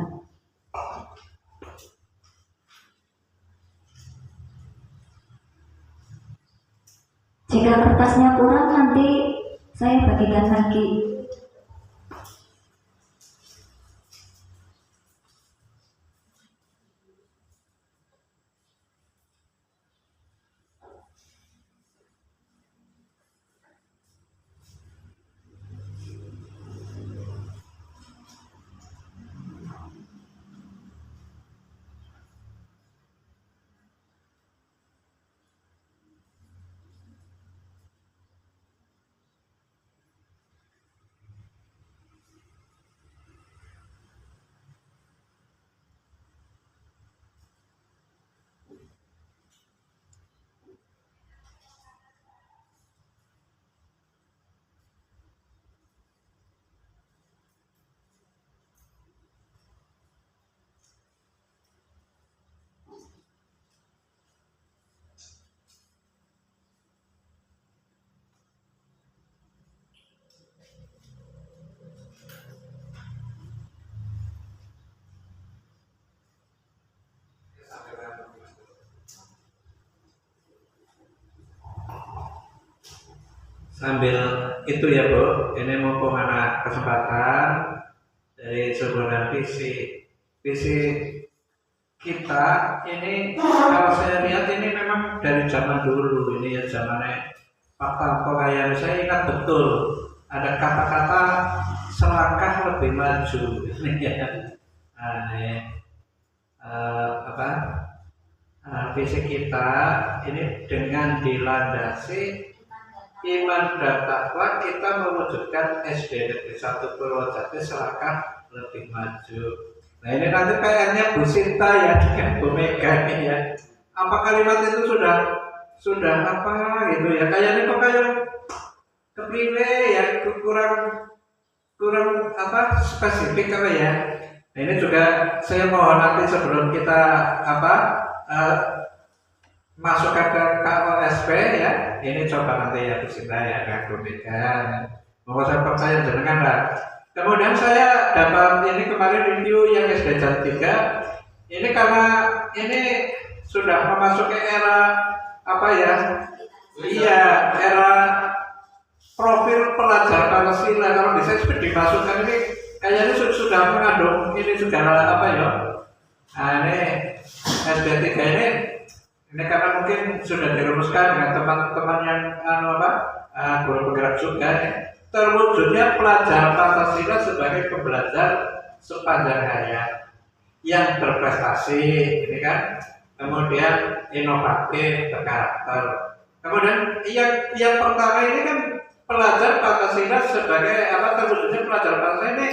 Jika kertasnya kurang nanti saya bagikan lagi. Sambil itu ya Bu, ini mumpung ada kesempatan dari sebuah visi kita ini, kalau saya lihat ini memang dari zaman dulu, ini ya zamannya Pak Tanto kayak saya ingat betul ada kata-kata selangkah lebih maju ini ya. Nah, ini, visi kita ini dengan dilandasi iman dan takwa, kita mewujudkan SD Negeri 1 Purwojati selangkah lebih maju. Nah ini nanti PR-nya Bu Sinta ya dengan Bu Mega nih ya. Apa kalimat itu sudah apa gitu ya? Kayaknya kok kayak kepilih ya, kurang apa spesifik apa ya? Nah ini juga saya mohon nanti sebelum kita masukkan ke KOSP ya, ini coba nanti ya Bu Sinta ya, Bu Mega. Mau saya percaya jenengan lah. Kemudian saya dapat ini kemarin review yang SD Jam 3. Ini karena ini sudah memasuki era apa ya? Iya, era profil pelajar Pancasila. Kalau bisa sudah dimasukkan ini kayaknya sudah mengandung ini segala apa ya? Nah ini SD 3 ini karena mungkin sudah dirumuskan dengan teman-teman yang guru penggerak juga ya. Terwujudnya pelajar Pancasila sebagai pembelajar sepanjang hayat yang berprestasi, ini kan, kemudian inovatif, berkarakter. Kemudian yang pertama ini kan pelajar Pancasila sebagai terwujudnya pelajar Pancasila ini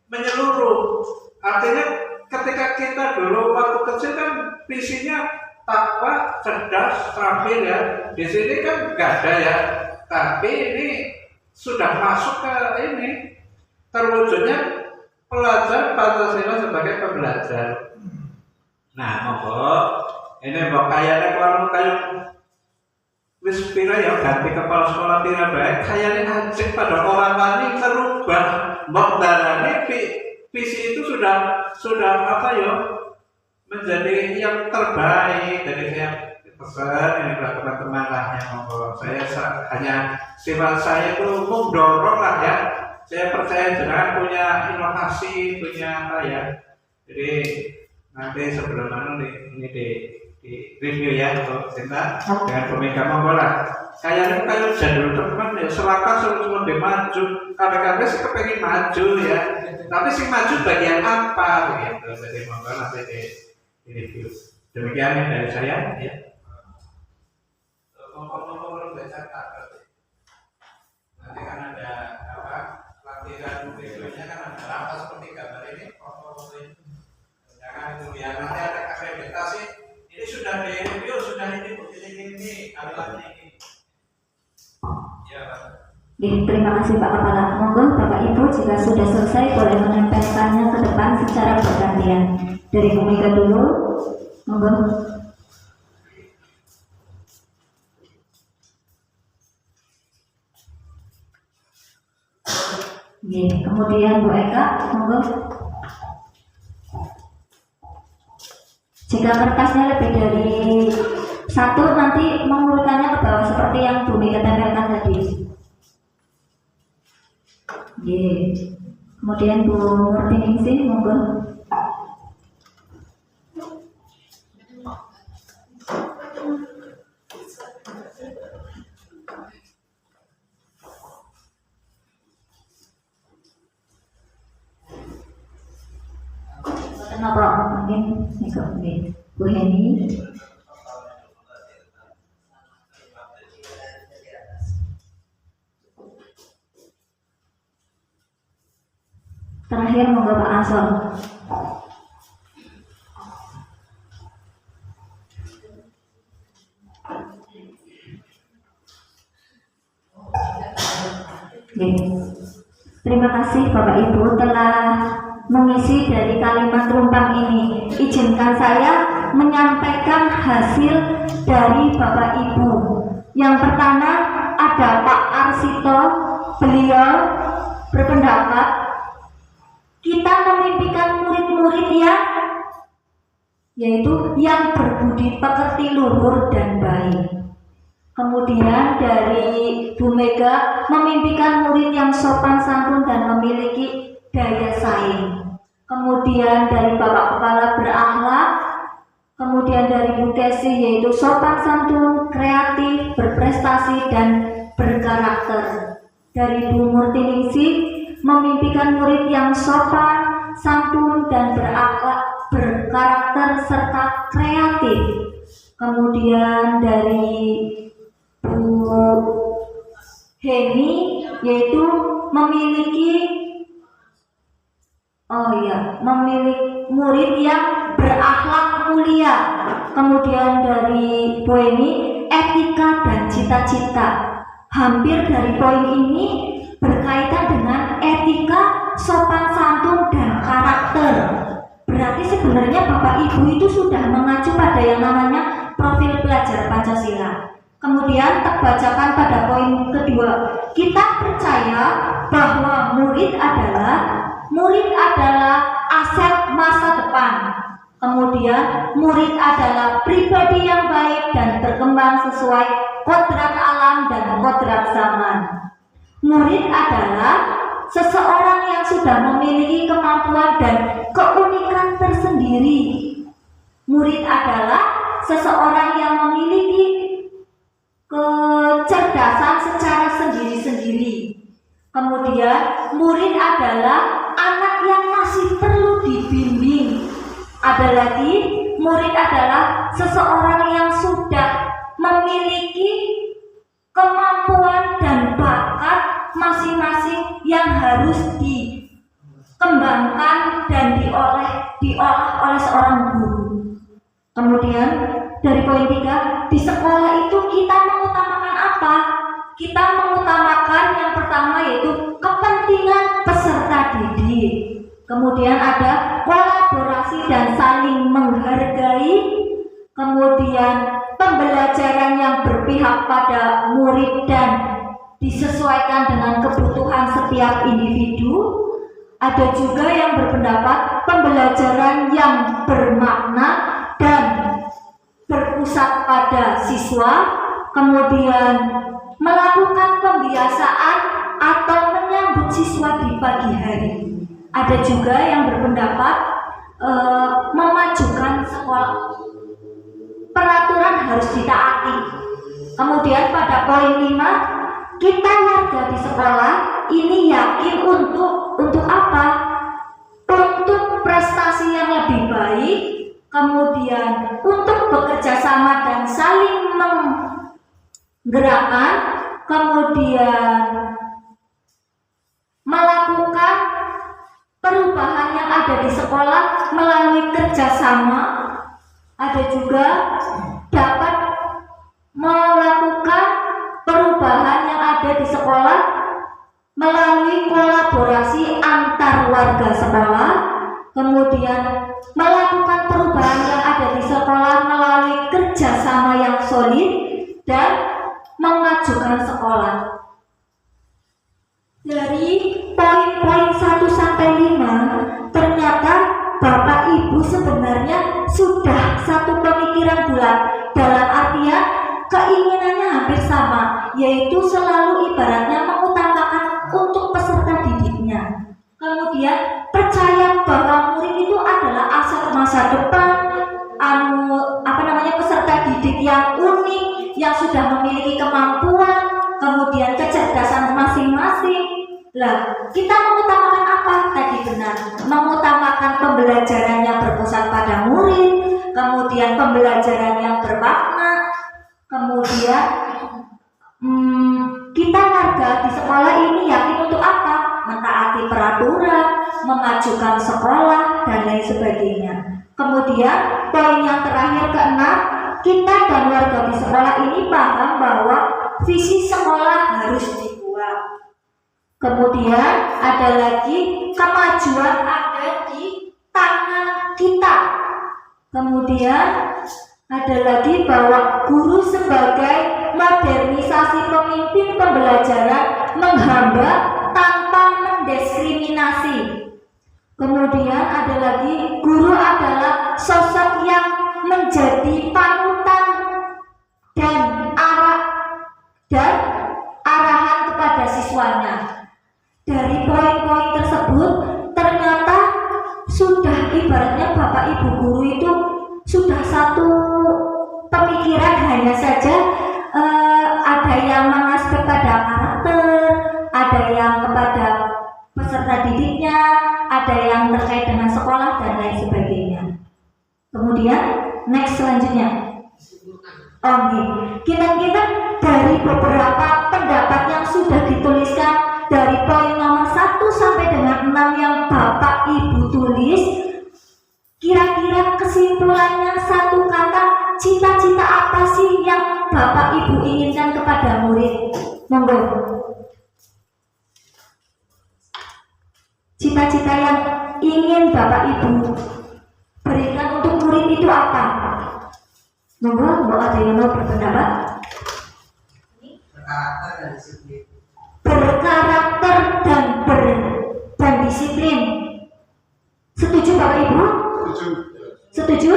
menyeluruh. Artinya ketika kita dulu waktu kecil kan visinya takwa, cerdas, terampil ya. Di sini kan nggak ada ya, tapi ini sudah masuk ke ini terwujudnya pelajar Pancasila sebagai pembelajar. Nah, monggo ini mbok kayane kalau kayak wis pira ya ganti kepala sekolah pira bae kayane ajeng pada orang wani merubah mbok darane visi itu sudah apa ya menjadi yang terbaik. Dari saya pesan ini buat teman-teman lah yang monggo, saya hanya sifat saya itu mendorong lah ya. Saya percaya jenengan punya inovasi, punya apa ya. Jadi nanti sebelum ini di review ya untuk Sinta dengan Bu Mega monggo lah. Kayaknya jadul teman ya selangkah selalu lebih maju. KPKB sih kepengen maju ya. Tapi sih maju bagian apa begitu. Jadi monggo nanti di review. Demikian dari saya ya. Ngomong-ngomong bercetak nanti kan ada latihan berikutnya kan ada apa seperti gambar ini jangan kemudian nanti ada akreditasi ini sudah di review, sudah ini kalimatnya ini ya Pak. Terima kasih Pak Kepala. Monggo Bapak Ibu jika sudah selesai boleh menempelkannya ke depan secara bergantian. Dari Bu Mega dulu, monggo. Kemudian Bu Eka, monggo. Jika kertasnya lebih dari satu, nanti mengurutannya ke bawah seperti yang Bu Mika tempelkan tadi. Kemudian Bu Murtiningsih, monggo. Kenapa mungkin Bu Heni? Terakhir monggo Pak Ansor. Terima kasih Bapak Ibu telah mengisi dari kalimat rumpang ini. Izinkan saya menyampaikan hasil dari Bapak Ibu. Yang pertama ada Pak Arsito, beliau berpendapat kita memimpikan murid-murid yaitu yang berbudi pekerti luhur dan baik. Kemudian dari Bu Mega memimpikan murid yang sopan santun dan memiliki daya saing. Kemudian dari Bapak Kepala berakhlak. Kemudian dari Bu Kesi yaitu sopan santun, kreatif, berprestasi dan berkarakter. Dari Bu Murtiningsih memimpikan murid yang sopan, santun dan berakhlak, berkarakter serta kreatif. Kemudian dari Bu Heni yaitu memiliki murid yang berakhlak mulia. Kemudian dari Bu Heni etika dan cita-cita. Hampir dari poin ini berkaitan dengan etika, sopan santun dan karakter. Berarti sebenarnya Bapak Ibu itu sudah mengacu pada yang namanya profil pelajar Pancasila. Kemudian terbacakan pada poin kedua, kita percaya bahwa murid adalah aset masa depan. Kemudian murid adalah pribadi yang baik dan berkembang sesuai kodrat alam dan kodrat zaman. Murid adalah seseorang yang sudah memiliki kemampuan dan keunikan tersendiri. Murid adalah seseorang yang memiliki kecerdasan secara sendiri-sendiri. Kemudian murid adalah anak yang masih perlu dibimbing. Ada lagi, murid adalah seseorang yang sudah memiliki kemampuan dan bakat masing-masing yang harus dikembangkan dan diolah oleh seorang guru. Kemudian dari poin 3, di sekolah itu kita mengutamakan apa? Kita mengutamakan yang pertama yaitu kepentingan peserta didik. Kemudian ada kolaborasi dan saling menghargai. Kemudian pembelajaran yang berpihak pada murid dan disesuaikan dengan kebutuhan setiap individu. Ada juga yang berpendapat pembelajaran yang bermakna dan berpusat pada siswa. Kemudian melakukan pembiasaan atau menyambut siswa di pagi hari. Ada juga yang berpendapat memajukan sekolah, peraturan harus ditaati. Kemudian pada poin 5, kita warga di sekolah ini yakin untuk apa? Untuk prestasi yang lebih baik, kemudian untuk bekerja sama dan saling menggerakkan, kemudian melakukan perubahan yang ada di sekolah melalui kerjasama. Ada juga dapat melakukan perubahan yang ada di sekolah melalui kolaborasi antar warga sekolah. Kemudian melakukan perubahan yang ada di sekolah melalui kerjasama yang solid dan memajukan sekolah. Dari poin-poin 1 sampai 5 ternyata Bapak Ibu sebenarnya sudah satu pemikiran bulat, dalam artian keinginannya hampir sama, yaitu selalu ibaratnya mengutamakan untuk peserta didiknya. Kemudian percaya bahwa murid itu adalah aset masa depan, peserta didik yang unik, yang sudah memiliki kemampuan, kemudian kecerdasan masing-masing. Lah, kita mengutamakan apa? Tadi benar, mengutamakan pembelajaran yang berpusat pada murid, kemudian pembelajaran yang bermakna, kemudian kita warga di sekolah ini yakin untuk apa? Mentaati peraturan, memajukan sekolah, dan lain sebagainya. Kemudian poin yang terakhir ke-6, kita dan warga di sekolah ini paham bahwa visi sekolah harus dibuat. Kemudian ada lagi kemajuan ada di tangan kita. Kemudian ada lagi bahwa guru sebagai modernisasi pemimpin pembelajaran menghambat tanpa mendiskriminasi. Kemudian ada lagi guru adalah sosok yang menjadi panutan dan arahan kepada siswanya. Dari poin-poin tersebut ternyata sudah ibaratnya Bapak Ibu guru itu sudah satu pemikiran, hanya saja ada yang mengaspek pada karakter, ada yang kepada peserta didiknya, ada yang terkait dengan sekolah dan lain sebagainya. Kemudian next selanjutnya, kira-kira dari beberapa pendapat yang sudah dituliskan dari poin nomor 1 sampai dengan 6 yang Bapak Ibu tulis, kira-kira kesimpulannya satu kata, cita-cita apa sih yang Bapak Ibu inginkan kepada murid? Monggo. Cita-cita yang ingin Bapak Ibu berikan untuk murid itu apa? Monggo, ada yang mau berpendapat? Berkarakter dan disiplin. Berkarakter dan disiplin. Setuju Bapak Ibu? Setuju?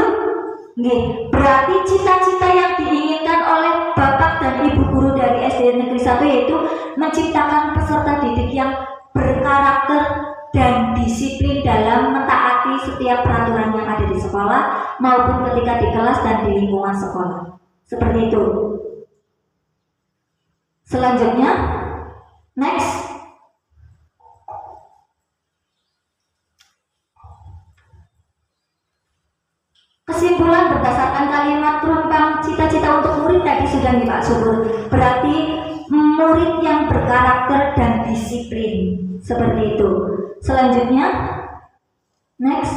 Nggih. Berarti cita-cita yang diinginkan oleh Bapak dan Ibu guru dari SD Negeri 1 yaitu menciptakan peserta didik yang berkarakter dan disiplin dalam mentaati setiap peraturan yang ada di sekolah maupun ketika di kelas dan di lingkungan sekolah. Seperti itu. Selanjutnya, next. Kesimpulan berdasarkan kalimat perumpang cita-cita untuk murid tadi sudah nih Pak Subur. Berarti murid yang berkarakter dan disiplin. Seperti itu. Selanjutnya, next.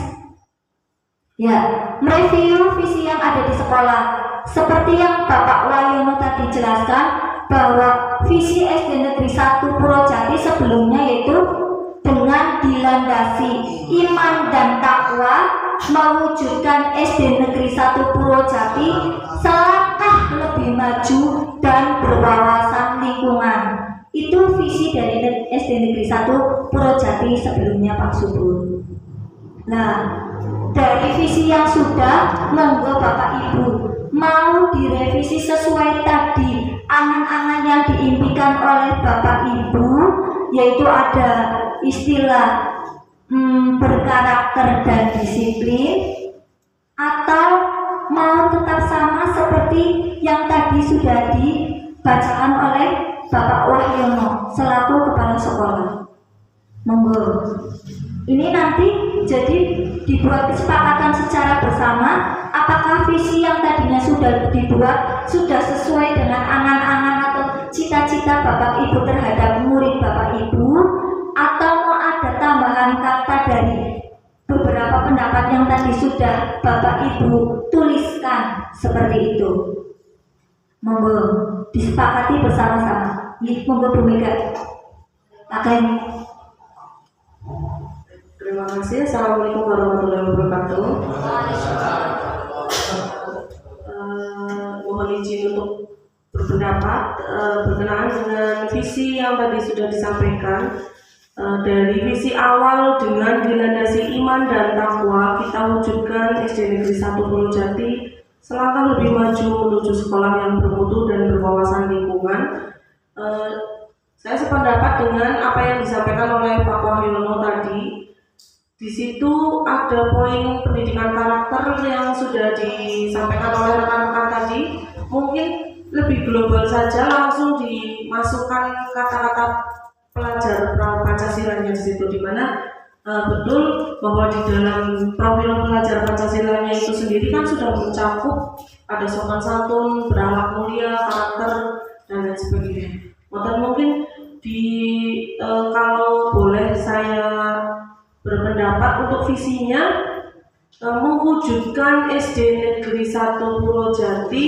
Ya, mereview visi yang ada di sekolah. Seperti yang Bapak Wayono tadi jelaskan bahwa visi SD Negeri 1 Purwojati sebelumnya yaitu dengan dilandasi iman dan takwa mewujudkan SD Negeri 1 Purwojati selangkah lebih maju dan berwawasan lingkungan. Itu visi dari SD Negeri 1 Purwojati sebelumnya Pak Subur. Nah, dari visi yang sudah, monggo Bapak Ibu mau direvisi sesuai tadi angan-angan yang diimpikan oleh Bapak Ibu, yaitu ada istilah berkarakter dan disiplin, atau mau tetap sama seperti yang tadi sudah dibacakan oleh Bapak Wahyono selaku kepala sekolah. Monggo. Ini nanti jadi dibuat kesepakatan secara bersama apakah visi yang tadinya sudah dibuat sudah sesuai dengan angan-angan atau cita-cita Bapak Ibu terhadap murid Bapak Ibu, atau mau ada tambahan kata dari beberapa pendapat yang tadi sudah Bapak Ibu tuliskan seperti itu. Monggo disepakati bersama-sama. Monggo Bu Mega. Terima kasih. Assalamualaikum warahmatullahi wabarakatuh. Mohon izin untuk berpendapat berkenaan dengan visi yang tadi sudah disampaikan. Dari visi awal dengan dilandasi iman dan takwa, kita wujudkan SD Negeri 1 Purwojati selangkah lebih maju menuju sekolah yang bermutu dan berwawasan lingkungan. Saya sependapat dengan apa yang disampaikan oleh Pak Wahyono tadi. Di situ ada poin pendidikan karakter yang sudah disampaikan oleh rekan-rekan tadi. Mungkin lebih global saja, langsung dimasukkan kata-kata pelajar Pancasilanya di situ, di mana betul bahwa di dalam profil pelajar Pancasilanya itu sendiri kan sudah mencakup ada sopan santun, berakhlak mulia, karakter dan lain sebagainya. Mungkin kalau boleh saya berpendapat untuk visinya mewujudkan SD Negeri 1 Purwojati.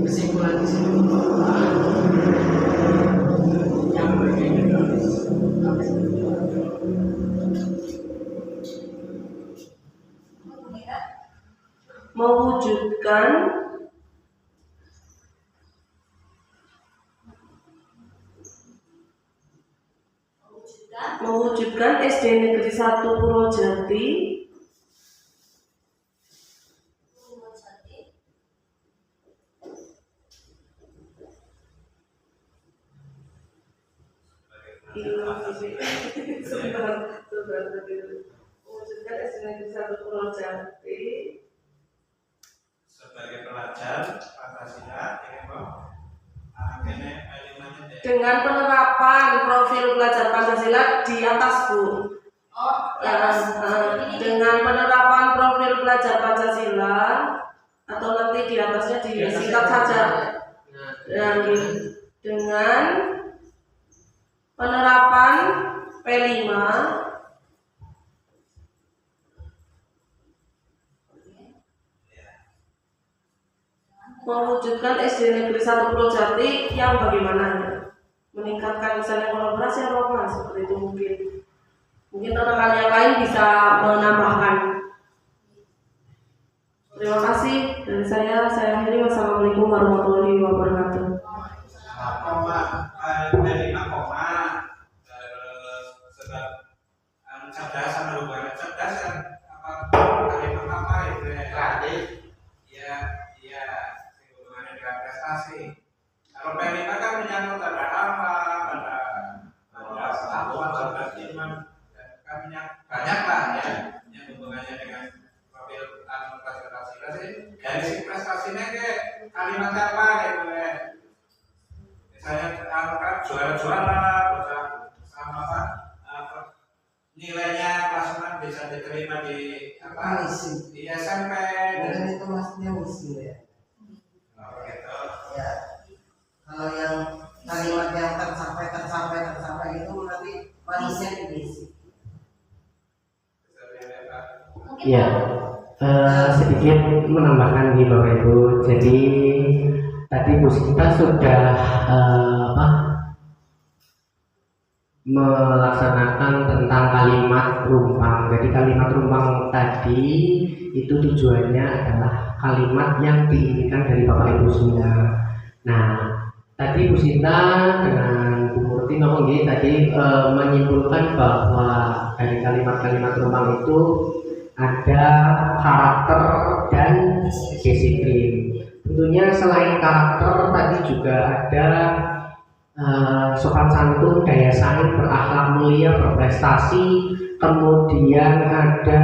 Kesimpulan di sini yang berbeda mewujudkan SD Negeri 1 Purwojati mewujudkan SD Negeri 1 Purwojati sebagai pelajar Pancasila dengan penerapan profil pelajar Pancasila di atas, Bu. Dengan penerapan profil pelajar Pancasila atau nanti di atasnya disingkat saja. Dengan penerapan P5 mewujudkan SD Negeri 1 Purwojati yang bagaimana? Meningkatkan misalnya kolaborasi apa seperti itu mungkin rekan yang lain bisa menambahkan. Terima kasih dari saya akhiri. Wassalamualaikum warahmatullahi wabarakatuh. Dari koma sebab cerdas sama hubungan cerdas kan kalimat apa itu kreatif ya hubungannya dengan prestasi. Kalau P5 kan menyangkut ada apa, ada satuan iman, kan banyak lah ya yang hubungannya dengan profil Pancasila sih. Dari si prestasinya ke kalimat apa gitu ya. Misalnya kan juara-juara, sama apa nilainya kelas 6 bisa diterima di apa di SMP. dan itu maksudnya misi ya. Gitu. Ya. Kalau yang kalimat yang tersampai itu nanti manusia misi. Ya, sedikit menambahkan nih Bapak Ibu. Jadi tadi Bu Sinta sudah melaksanakan tentang kalimat rumpang. Jadi kalimat rumpang tadi itu tujuannya adalah kalimat yang diinginkan dari Bapak Ibu semua. Nah, tadi Bu Sinta dengan Bu Murti tadi menyimpulkan bahwa dari kalimat-kalimat rumpang itu ada karakter dan disiplin. Tentunya selain karakter tadi juga ada sopan santun, daya saing, berakhlak mulia, berprestasi, kemudian ada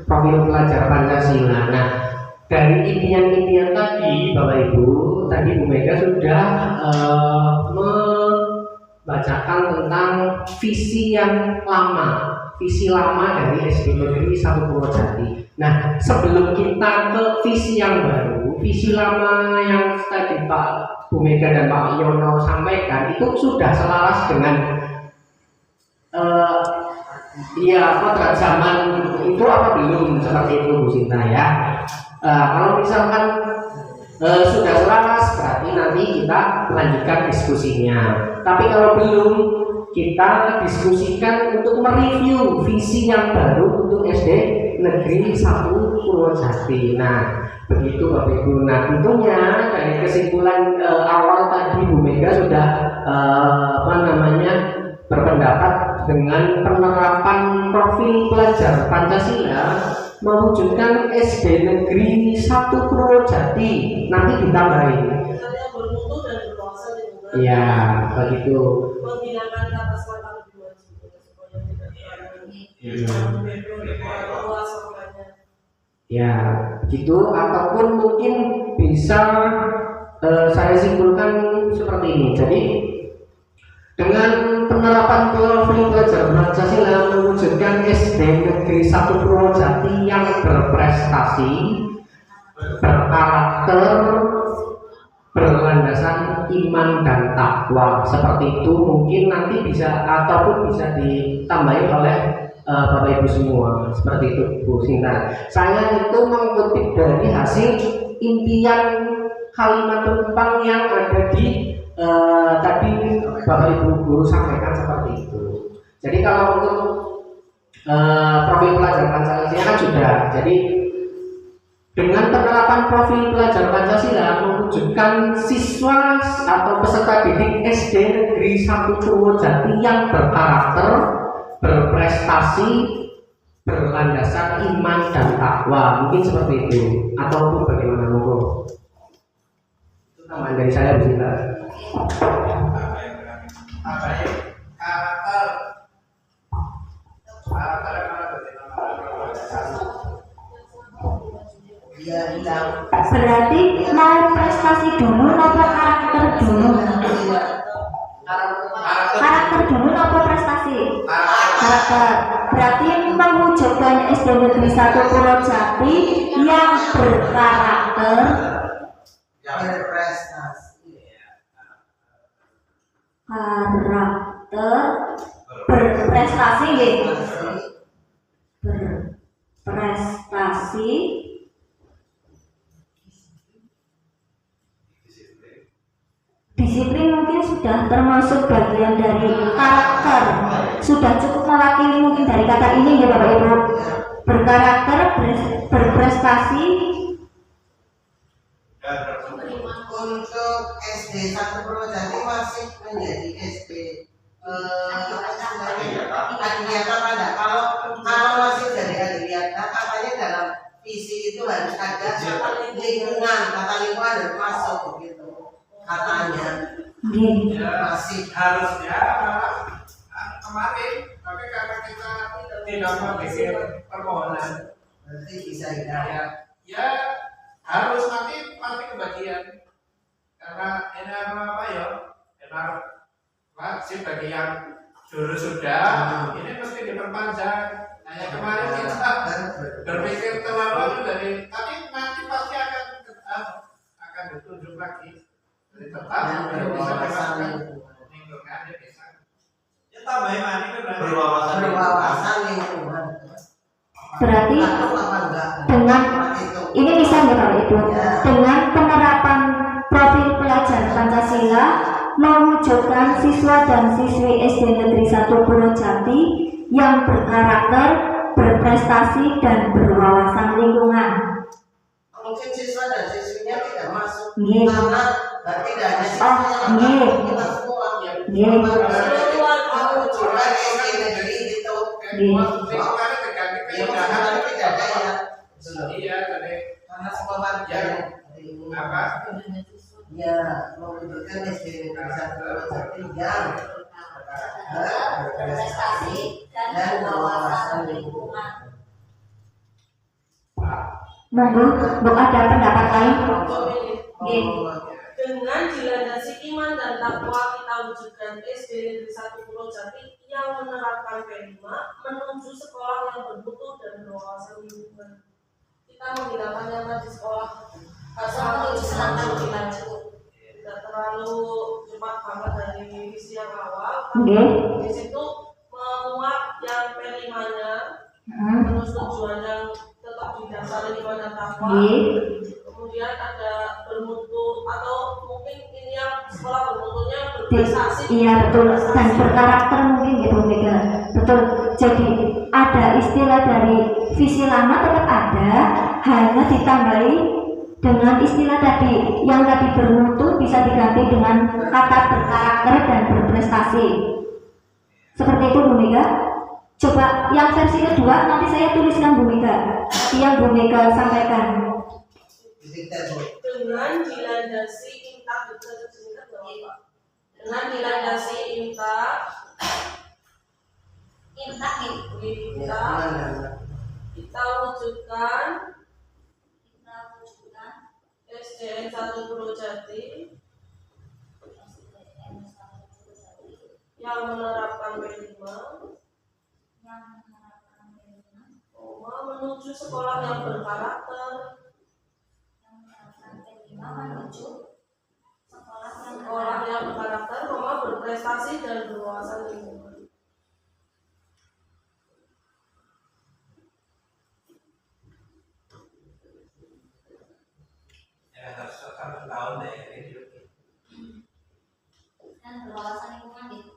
profil pelajar Pancasila. Nah, dari impian-impian tadi Bapak Ibu, tadi Bu Mega sudah membacakan tentang visi yang lama, visi lama dari SD Negeri 1 Purwojati. Nah, sebelum kita ke visi yang baru, visi lama yang tadi Pak Bu Mega dan Pak Yono sampaikan itu sudah selaras dengan potret zaman itu apa belum, seperti itu Bu Sinta ya. Kalau misalkan sudah selaras, berarti nanti kita lanjutkan diskusinya. Tapi kalau belum, kita diskusikan untuk mereview visi yang baru untuk SD Negeri 1 Purwojati. Nah, begitu Bapak Ibu. Nah, tentunya dari kesimpulan awal tadi Bu Mega sudah berpendapat dengan penerapan profil pelajar Pancasila mewujudkan SD Negeri 1 Purwojati. Nanti ditambahin. Yang bermutu dan berwawasan lingkungan. Ya, begitu. Menghilangkan kata selatan lebih wajib supaya tidak luas makanya. Ya, begitu. Ataupun mungkin bisa saya simpulkan seperti ini. Jadi dengan penerapan profil pelajar Pancasila mewujudkan SD Negeri 1 Purwojati yang berprestasi, berkarakter, berlandaskan iman dan takwa. Seperti itu mungkin nanti bisa ataupun bisa ditambahin oleh Bapak Ibu semua. Seperti itu Bu Sinta. Saya itu mengutip dari hasil impian kalimat penumpang yang ada di tadi Bapak Ibu guru sampaikan seperti itu. Jadi kalau untuk profil pelajar Pancasila kan sudah. Jadi dengan penerapan profil pelajar Pancasila mewujudkan siswa atau peserta didik SD Negeri 1 Purwojati yang berkarakter, berprestasi, berlandaskan iman dan takwa. Mungkin seperti itu. Ataupun bagaimana monggo. Itu tambahan dari saya Bu Sinta. Berarti mau prestasi dulu apa karakter dulu? Karakter dulu apa prestasi? Karakter. Berarti mewujudkan SD Negeri 1 Purwojati yang berkarakter, berprestasi gitu. Berprestasi, disiplin mungkin sudah termasuk bagian dari karakter. Sudah cukup mewakili mungkin dari kata ini ya Bapak Ibu. Berkarakter, berprestasi. Untuk SD 1 Purwojati masih menjadi SD Adiwiyata pada kalau masih dari Adiwiyata katanya dalam visi itu harus ada lingkungan, kata lingkungan harus masuk begitu katanya. Masih Harusnya kemarin, tapi karena kita tidak membuat permohonan, berarti bisa ya. ya harus nanti kebagian karena ini apa ya, enak wajib bagi yang dulu sudah, ini mesti diperpanjang. Nah, yang kemarin kita berpikir terlalu dari, tapi nanti pasti akan ditunjuk lagi. Jadi tetap belum bisa dimasukkan lingkungan, ya bisa. Ya tambahin mana itu berwawasan lingkungan. Berarti dengan ini bisa ya Bapak Ibu, dengan penerapan profil pelajar Pancasila mewujudkan siswa dan siswi SD Negeri 1 Purwojati yang berkarakter, berprestasi dan berwawasan lingkungan. Mungkin siswa dan siswinya tidak masuk karena tidak ada siswa kita semua yang mewujudkan SD Negeri gitu. Iya, tadi karena semua warga apa? Ya, mewujudkan SD Negeri 1 Purwojati yang berprestasi dan berwawasan lingkungan. Monggo, Bu ada pendapat lain? Dengan dilandasi iman dan takwa kita wujudkan SD Negeri 1 Purwojati yang menerapkan P5 menuju sekolah yang bermutu dan berwawasan lingkungan. Kita menghilangkan nyaman di sekolah asal menuju selatan lebih lanjut. Tidak terlalu cepat banget dari visi yang awal. Di situ memuat yang P5-nya terus tujuan yang tetap didasari iman dan takwa. Kemudian ada bermutu atau mungkin ini yang sekolah bermutunya berprestasi. Iya betul, dan berkarakter mungkin gitu Mega. Betul. Jadi ada istilah dari visi lama tetap ada, hanya ditambahi dengan istilah tadi yang tadi bermutu bisa diganti dengan kata berkarakter dan berprestasi. Seperti itu Bu Mega. Coba yang versi kedua nanti saya tuliskan Bu Mega, yang Bu Mega sampaikan. Dengan dilandasi intak dengan dilandasi intak kita wujudkan SDN 1 Purwojati yang menerapkan P5 menuju sekolah yang berkarakter sekolah yang berkarakter, berprestasi dan berwawasan lingkungan. Ya harus 1 tahun deh ini. Dan berwawasan lingkungan gitu.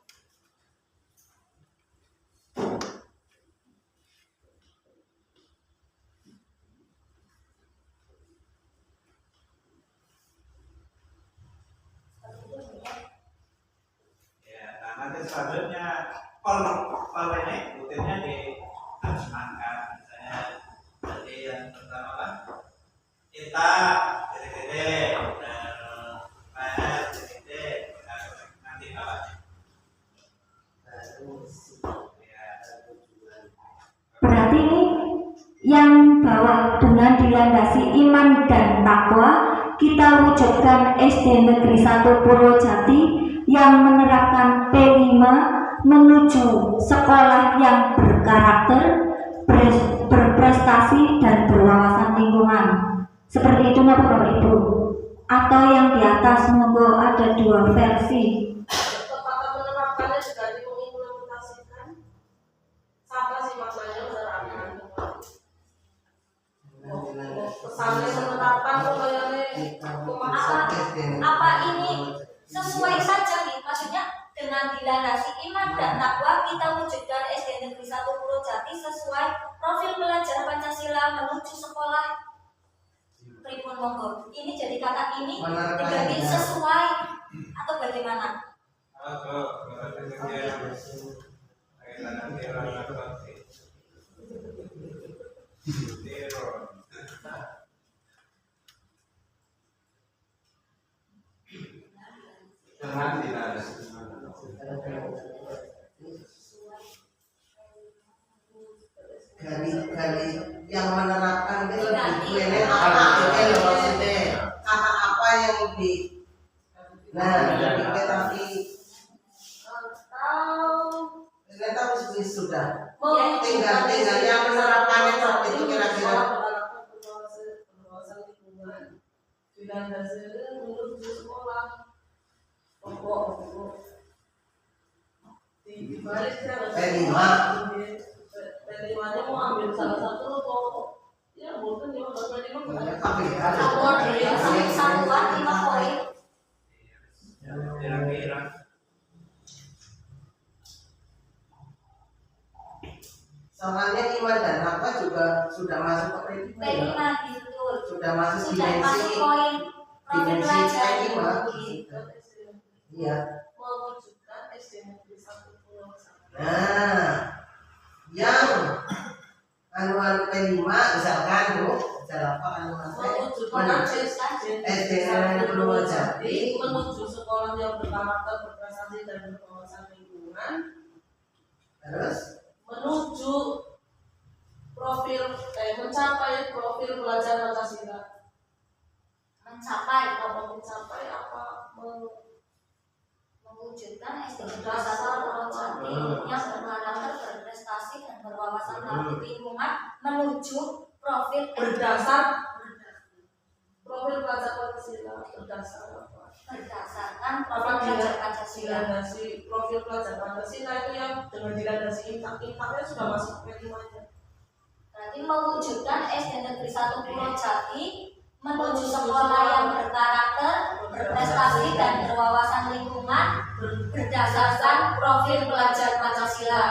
Nanti selanjutnya kalau ini rutinnya diterjemahkan, misalnya jadi yang pertama kan kita titik-titik nanti bawahnya. Berarti ini yang bawah dengan dilandasi iman dan takwa kita wujudkan SD Negeri 1 Purwojati yang menerapkan P5 menuju sekolah yang berkarakter, berprestasi dan berwawasan lingkungan. Seperti itu Bapak Ibu. Atau yang di atas monggo ada 2 versi. Kepala menerapkannya juga mengimplementasikan sama sih maknanya menerapkan. Pesannya menerapkan Apa ini sesuai saja nih, maksudnya dengan dilandasi iman dan takwa kita wujudkan SD Negeri 1 Purwojati sesuai profil belajar Pancasila menuju sekolah. Pripun monggo. Ini jadi kata ini diganti sesuai atau bagaimana? Jangan tidak Gali yang menerapkan itu lebih ini apa itu maksudnya apa yang lebih lebih ke tapi ternyata sudah tinggal yang menerapkan itu kira-kira P5-nya mau ambil salah satu ya mungkin dia tapi Satuan 5 poin. kira-kira soalnya iman dan takwa juga sudah masuk ke P5 gitu. sudah masuk Sudah masuk poin profil belajar gitu. Iya. mewujudkan SD Negeri 1 Purwojati. Nah, yang anuan P5 misalkan Bu, misalkan anuan mewujudkan SD Negeri Purwojati menuju sekolah yang berkarakter, berprestasi dan berwawasan lingkungan, terus menuju mencapai profil belajar Pancasila. Mencapai apa mewujudkan SD Negeri 1 Purwojati yang berkarakter, berprestasi dan berwawasan lingkungan menuju profil berdasar profil belajar Pancasila berdasarkan profil belajar Pancasila. dilandasi profil belajar Pancasila itu yang dengan dilandasi intaknya sudah masuk P5-nya. Berarti mewujudkan SD Negeri 1 Purwojati menuju sekolah yang berkarakter, berprestasi dan berwawasan lingkungan berdasarkan profil belajar Pancasila.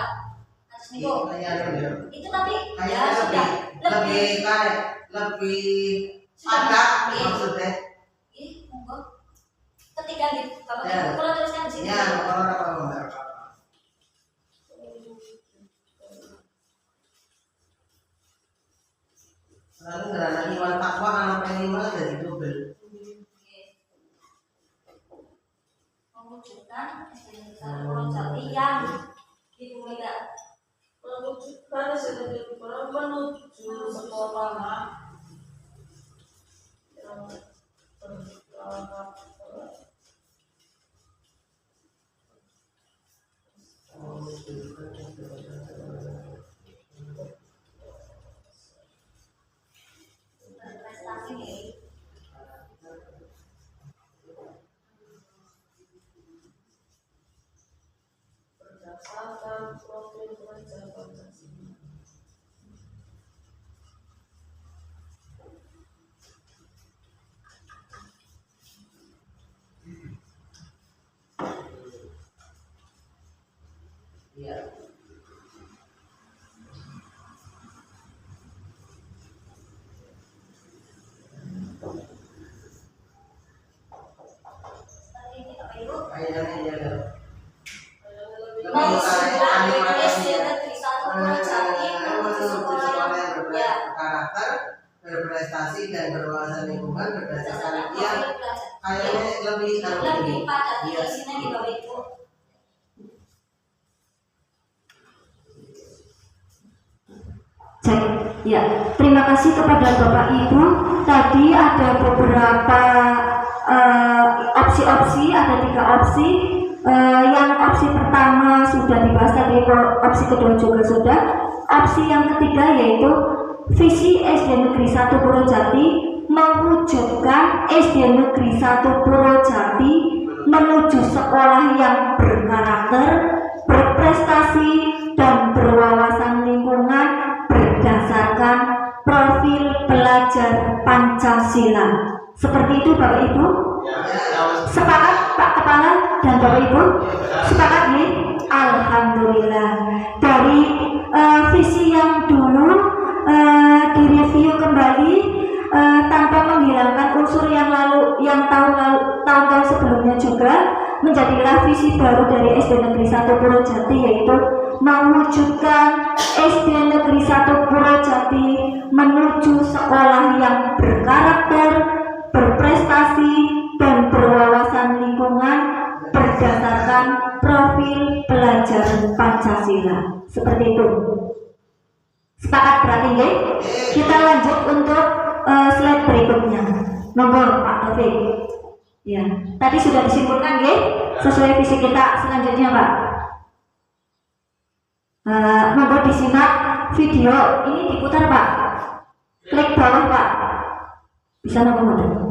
Harus Minggu. Kayaknya Itu tapi ya lebih sudah lebih kayak lebih padat maksudnya. Ih, monggo. Ketika gitu, Bapak Ya. Ibu kalau teruskan di sini. Ya, orang enggak apa-apa. Lalu ngerana iman takwa kalau pengen iman jadi double. Mewujudkan SDN 1 Jati yang Ibu Mega Mewujudkan SDN menuju sekolah yang berkarakter. berprestasi nih. Berdasarkan profil pelajar Pancasila. Iya. Seperti ini Bapak Ibu. Kayaknya ya. Mewujudkan SDN Negeri 1 Purwojati menuju sekolah yang ya karakter, berprestasi dan berwawasan lingkungan berdasarkan berdasarkan dia profil pelajar. kayaknya lebih Lebih padat Iya. isinya di Bapak Ibu. Cek, ya. Terima kasih kepada Bapak Ibu. Tadi ada beberapa opsi-opsi, ada 3 opsi. Yang opsi pertama sudah dibahas tadi, opsi kedua juga sudah. Opsi yang ketiga yaitu visi SD Negeri 1 Purwojati mewujudkan SD Negeri 1 Purwojati menuju sekolah yang berkarakter, berprestasi, dan berwawasan lingkungan berdasarkan profil pelajar Pancasila. Seperti itu Bapak Ibu. Sepakat Pak Kepala dan Bapak Ibu? Sepakat nih? Alhamdulillah. Dari visi yang dulu direview kembali tanpa menghilangkan unsur yang tahun-tahun sebelumnya juga, menjadilah visi baru dari SD Negeri 1 Purwojati, yaitu mewujudkan SD Negeri 1 Purwojati menuju sekolah yang berkarakter, berprestasi, dan berwawasan lingkungan berdasarkan profil pelajar Pancasila. Seperti itu. Sepakat berarti ya? Kita lanjut untuk slide berikutnya. Nomor Pak Taufik. Ya, tadi sudah disimpulkan ya, sesuai visi kita selanjutnya Pak. Nomor disimak video ini diputar Pak. Klik bawah Pak. Bisa nomor.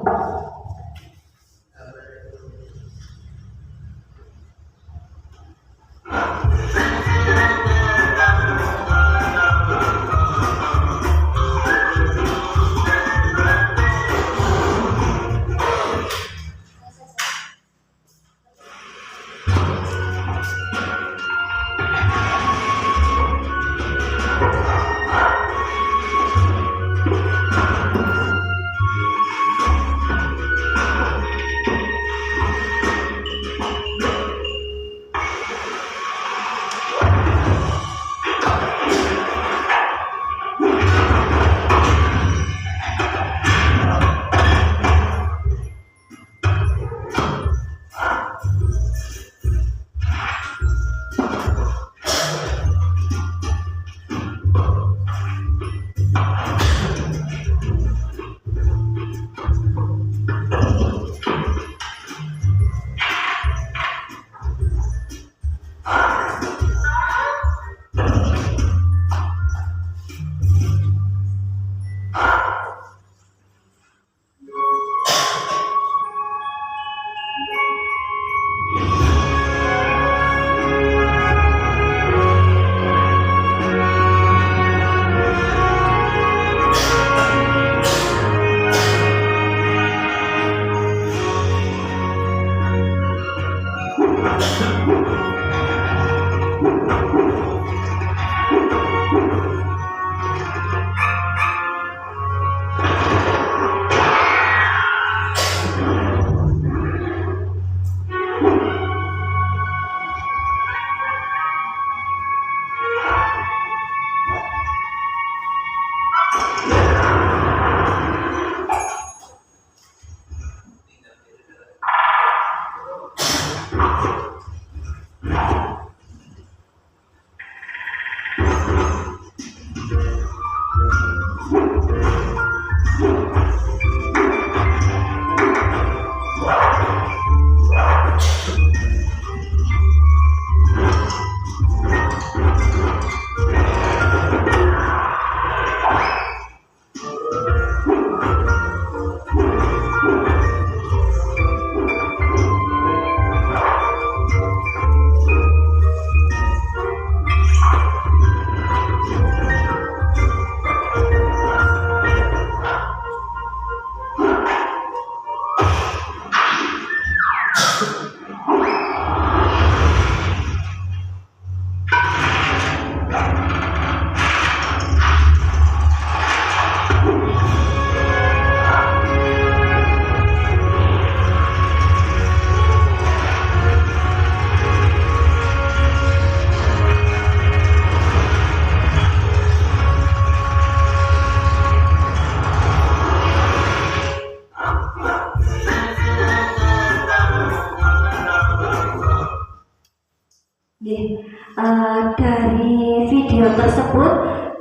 Dari video tersebut,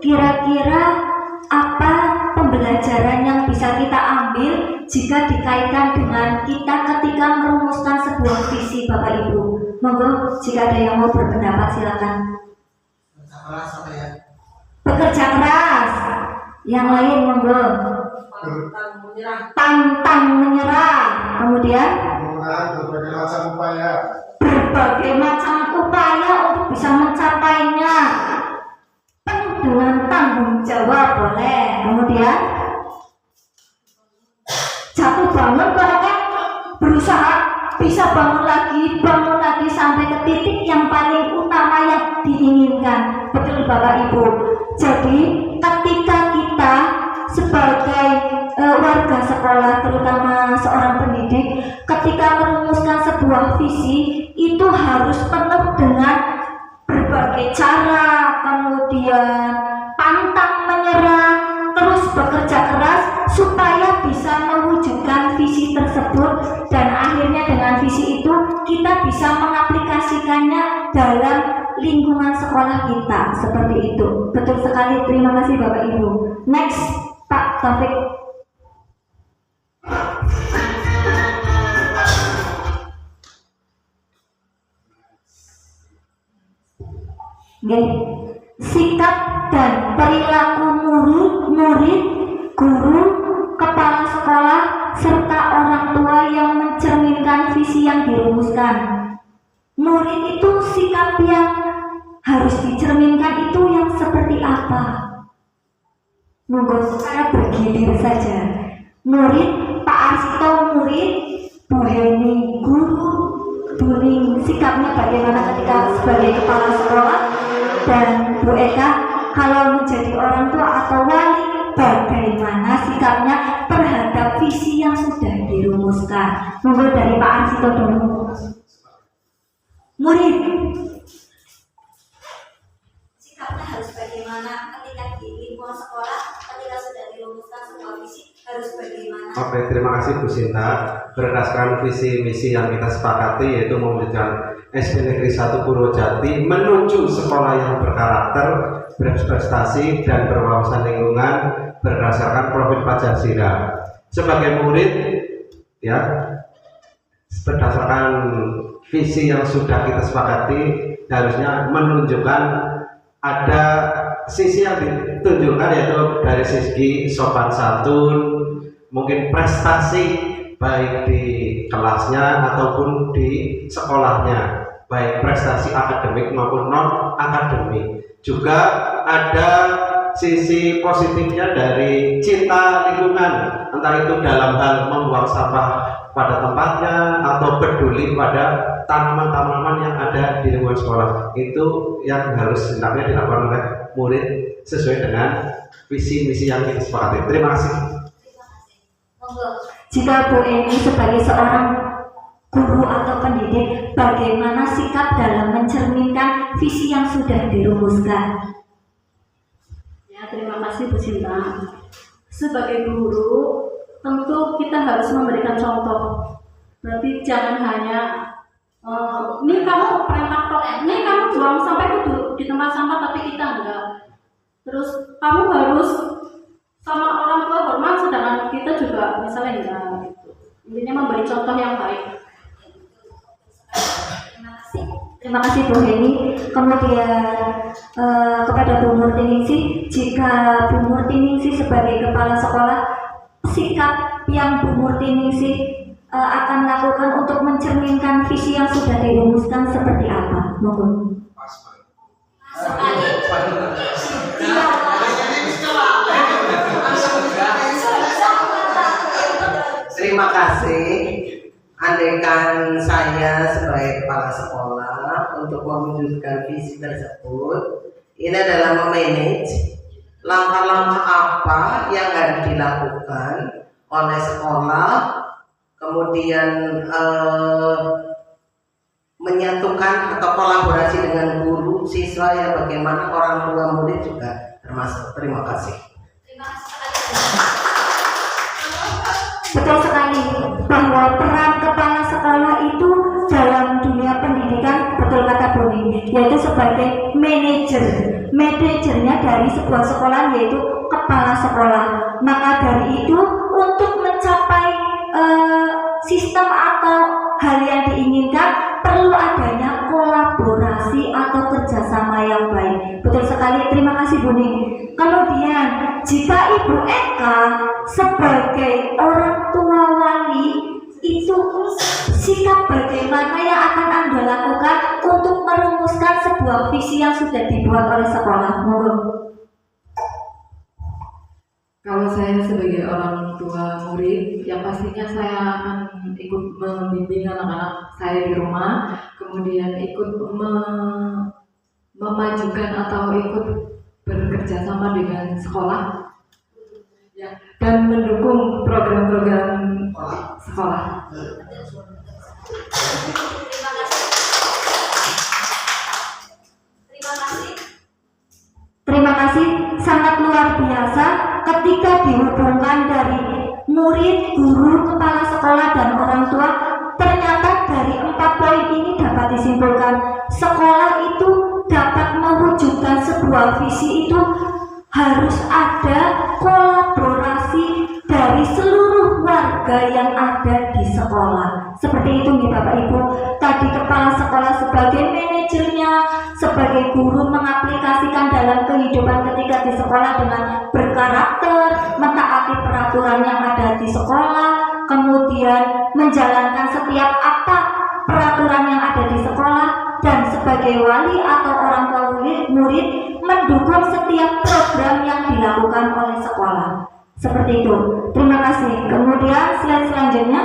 kira-kira apa pembelajaran yang bisa kita ambil jika dikaitkan dengan kita ketika merumuskan sebuah visi, Bapak Ibu? Monggo, jika ada yang mau berpendapat silakan. Keras apa ya? Bekerja keras. Yang lain monggo. Pantang menyerah. Kemudian berbagai macam upaya. Berbagai macam upaya untuk bisa mencapainya. Penuh dengan tanggung jawab, boleh. Kemudian jatuh bangun, kalau berusaha bisa bangun lagi sampai ke titik yang paling utama yang diinginkan. Betul Bapak Ibu. Jadi ketika kita sebagai warga sekolah, terutama seorang pendidik, ketika merumuskan sebuah visi itu harus penuh dengan berbagai cara, kemudian pantang menyerah, terus bekerja keras supaya bisa mewujudkan visi tersebut, dan akhirnya dengan visi itu kita bisa mengaplikasikannya dalam lingkungan sekolah kita. Seperti itu. Betul sekali. Terima kasih Bapak Ibu. Next, Pak Taufik. Sikap dan perilaku murid, guru, kepala sekolah, serta orang tua yang mencerminkan visi yang dirumuskan. Murid itu sikap yang harus dicerminkan itu yang seperti apa? Monggo secara bergilir saja. Murid, Pak Arsito murid, Bu Heni guru, Bu Ning sikapnya bagaimana ketika sebagai kepala sekolah, dan Bu Eka kalau menjadi orang tua atau wali bagaimana sikapnya terhadap visi yang sudah dirumuskan. Monggo dari Pak Arsito dulu. Murid, sikapnya harus bagaimana ketika di lingkungan sekolah, ketika sudah dirumuskan sebuah visi harus bagaimana? Oke, terima kasih Bu Sinta. Berdasarkan visi misi yang kita sepakati, yaitu mewujudkan SD Negeri 1 Purwojati menuju sekolah yang berkarakter, berprestasi dan berwawasan lingkungan berdasarkan profil Pancasila. Sebagai murid, ya, berdasarkan visi yang sudah kita sepakati, harusnya menunjukkan ada sisi yang ditunjukkan, yaitu dari segi sopan santun, mungkin prestasi baik di kelasnya ataupun di sekolahnya, baik prestasi akademik maupun non akademik. Juga ada sisi positifnya dari cinta lingkungan, entah itu dalam hal membuang sampah pada tempatnya atau peduli pada tanaman-tanaman yang ada di lingkungan sekolah. Itu yang harus hendaknya dilakukan oleh murid sesuai dengan visi misi yang kita sepakati. Terima kasih. Jika Bu Eni sebagai seorang guru atau pendidik, bagaimana sikap dalam mencerminkan visi yang sudah dirumuskan? Ya, terima kasih Bu Sinta. Sebagai guru, tentu kita harus memberikan contoh. Berarti jangan hanya ini kamu perintah tok, ini kamu buang sampah itu di tempat sampah, tapi kita enggak. Terus kamu harus sama orang tua hormat, sedangkan kita juga misalnya enggak gitu. Intinya memberi contoh yang baik. Terima kasih Bu Heni. Kemudian kepada Bu Murtiningsih, jika Bu Murtiningsih sebagai kepala sekolah, sikap yang Bu Murtiningsih akan lakukan untuk mencerminkan visi yang sudah dirumuskan seperti apa? Monggo. Terima kasih. Andaikan saya sebagai kepala sekolah untuk mewujudkan visi tersebut, ini adalah memanage langkah-langkah apa yang harus dilakukan oleh sekolah, kemudian menyatukan atau kolaborasi dengan guru, siswa, ya bagaimana orang tua murid juga termasuk. Terima kasih. Betul sekali bahwa peran kepala sekolah itu dalam dunia pendidikan, betul kata Bu Ning, yaitu sebagai manajernya dari sebuah sekolah, yaitu kepala sekolah. Maka dari itu untuk mencapai sistem atau hal yang diinginkan perlu adanya kolaborasi atau kerjasama yang baik. Betul sekali, terima kasih Bu Ning. Kemudian jika Ibu Eka sebagai orang tua wali, itu sikap bagaimana yang akan Anda lakukan untuk merumuskan sebuah visi yang sudah dibuat oleh sekolah? Monggo. Kalau saya sebagai orang tua murid, yang pastinya saya akan ikut membimbing anak-anak saya di rumah, kemudian ikut memajukan atau ikut bekerja sama dengan sekolah, ya, dan mendukung program-program sekolah. Terima kasih, sangat luar biasa ketika dihubungkan dari murid, guru, kepala sekolah, dan orang tua. Ternyata dari 4 poin ini dapat disimpulkan sekolah itu dapat mewujudkan sebuah visi itu harus ada kolaborasi dari seluruh warga yang ada di sekolah. Seperti itu nih Bapak Ibu. Tadi kepala sekolah sebagai manajernya, sebagai guru mengaplikasikan dalam kehidupan ketika di sekolah dengan berkarakter, mentaati peraturan yang ada di sekolah, kemudian menjalankan setiap apa peraturan yang ada di sekolah, dan sebagai wali atau orang tua murid mendukung setiap program yang dilakukan oleh sekolah. Seperti itu. Terima kasih. Kemudian slide selanjutnya.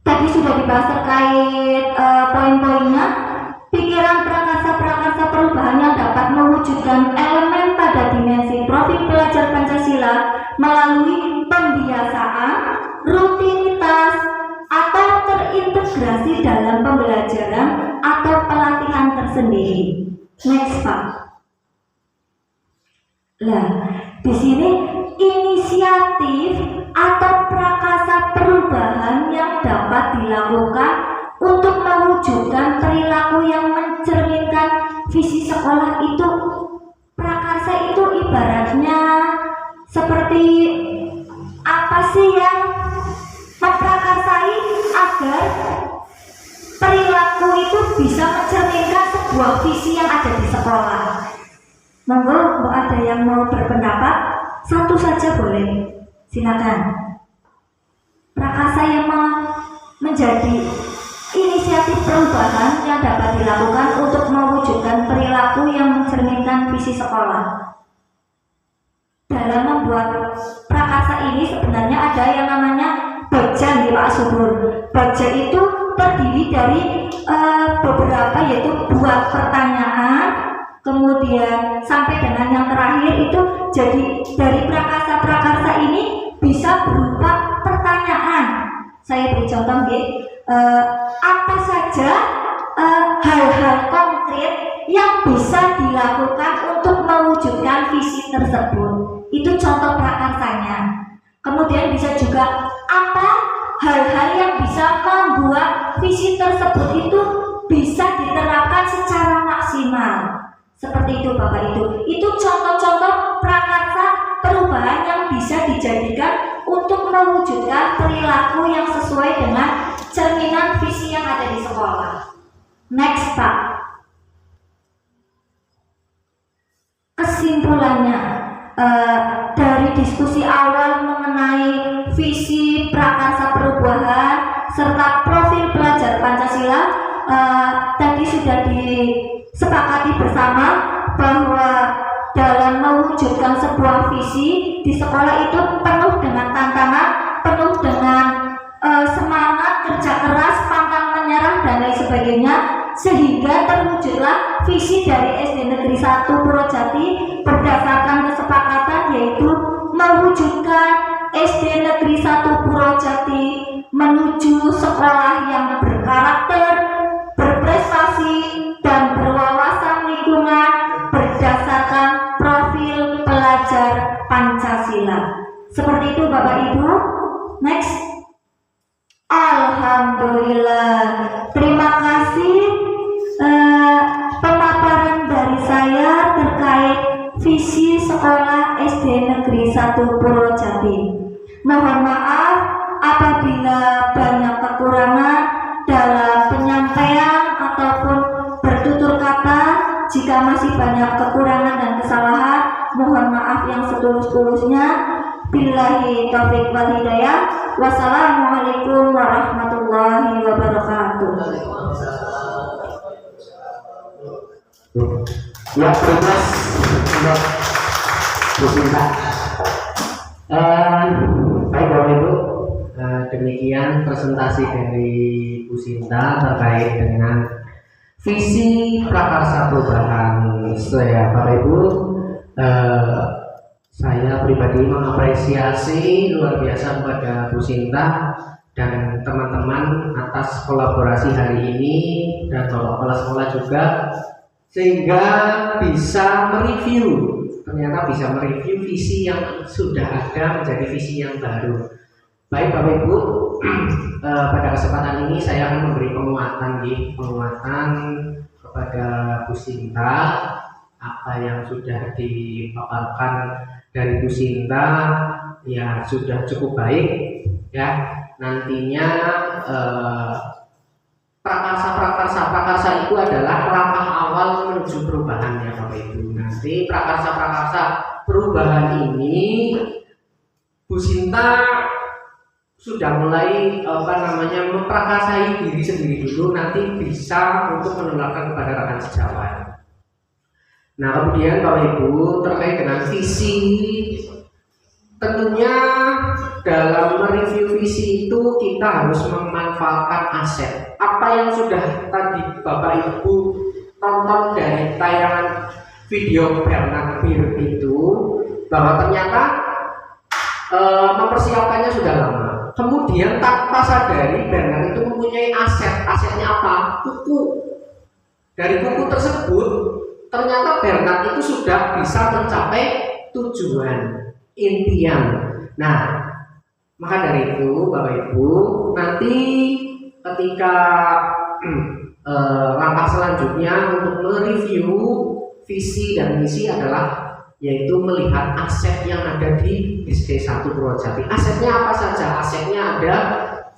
Tadi sudah dibahas terkait poin-poinnya. Pikiran prakarsa perubahan yang dapat mewujudkan elemen pada dimensi profil pelajar Pancasila melalui pembiasaan, rutinitas, atau terintegrasi dalam pembelajaran atau pelatihan tersendiri. Next Pak. Nah, di sini inisiatif atau prakarsa perubahan yang dapat dilakukan untuk mewujudkan perilaku yang mencerminkan visi sekolah itu, prakarsa itu ibaratnya seperti apa sih yang memprakarsai agar perilaku itu bisa mencerminkan sebuah visi yang ada di sekolah. Monggo, ada yang mau berpendapat? Satu saja boleh, silakan. Prakarsa yang menjadi inisiatif perubahan yang dapat dilakukan untuk mewujudkan perilaku yang mencerminkan visi sekolah. Dalam membuat prakarsa ini sebenarnya ada yang namanya Bagja nih Pak Subur. Bagja itu terdiri dari beberapa, yaitu buat pertanyaan, kemudian sampai dengan yang terakhir itu. Jadi dari prakarsa ini bisa berupa pertanyaan. Saya beri contoh apa saja hal-hal konkret yang bisa dilakukan untuk mewujudkan visi tersebut. Itu contoh prakarsanya. Kemudian bisa juga apa hal-hal yang bisa membuat visi tersebut itu bisa diterapkan secara maksimal. Seperti itu Bapak Ibu. Itu contoh-contoh prakarsa perubahan yang bisa dijadikan untuk mewujudkan perilaku yang sesuai dengan cerminan visi yang ada di sekolah. Next Pak. Kesimpulannya, dari diskusi awal mengenai visi prakarsa perubahan serta profil pelajar Pancasila, tadi sudah disepakati bersama bahwa dalam mewujudkan sebuah visi di sekolah itu penuh dengan tantangan, penuh dengan semangat, kerja keras, pantang menyerah, dan lain sebagainya, sehingga terwujudlah visi dari SD Negeri 1 Purwojati berdasarkan kesepakatan, yaitu mewujudkan SD Negeri 1 Purwojati menuju sekolah yang berkarakter, berprestasi, dan berwawasan lingkungan berdasarkan profil pelajar Pancasila. Seperti itu Bapak Ibu. Next. Alhamdulillah. Alhamdulillah. Terima kasih pemaparan dari saya terkait visi sekolah SD Negeri 1 Purwojati. Mohon maaf apabila banyak kekurangan dalam penyampaian ataupun bertutur kata. Jika masih banyak kekurangan dan kesalahan, mohon maaf yang setulus-tulusnya. Billahi taufiq wal hidayah. Wassalamualaikum warahmatullahi wabarakatuh. Ya, terima untuk Bu Sinta. Baik Bapak Ibu, demikian presentasi dari Bu Sinta terkait dengan visi prakarsa perubahan. Saya Bapak Ibu, saya pribadi mengapresiasi luar biasa kepada Bu Sinta dan teman-teman atas kolaborasi hari ini dan Bapak Kepala Sekolah juga, sehingga bisa bisa mereview visi yang sudah ada menjadi visi yang baru. Baik Bapak Ibu, pada kesempatan ini saya akan memberi penguatan kepada Bu Sinta. Apa yang sudah dipaparkan dari Bu Sinta ya sudah cukup baik ya. Nantinya prakarsa itu adalah langkah awal menuju perubahan ya Bapak Ibu. Nanti prakarsa perubahan ini Bu Sinta sudah mulai memprakarsai diri sendiri dulu, nanti bisa untuk menularkan kepada rekan sejawat. Nah kemudian Bapak Ibu terkait dengan visi, tentunya dalam mereview visi itu kita harus memanfaatkan aset. Apa yang sudah tadi Bapak Ibu tonton dari tayangan video Bernard Beer itu, bahwa ternyata mempersiapkannya sudah lama. Kemudian tanpa sadari Bernard itu mempunyai asetnya apa? Kuku. Dari kuku tersebut ternyata Bernard itu sudah bisa mencapai tujuan impian. Nah, maka dari itu Bapak Ibu, nanti ketika langkah selanjutnya untuk mereview visi dan misi adalah yaitu melihat aset yang ada di SD 1 Purwojati. Asetnya apa saja? Asetnya ada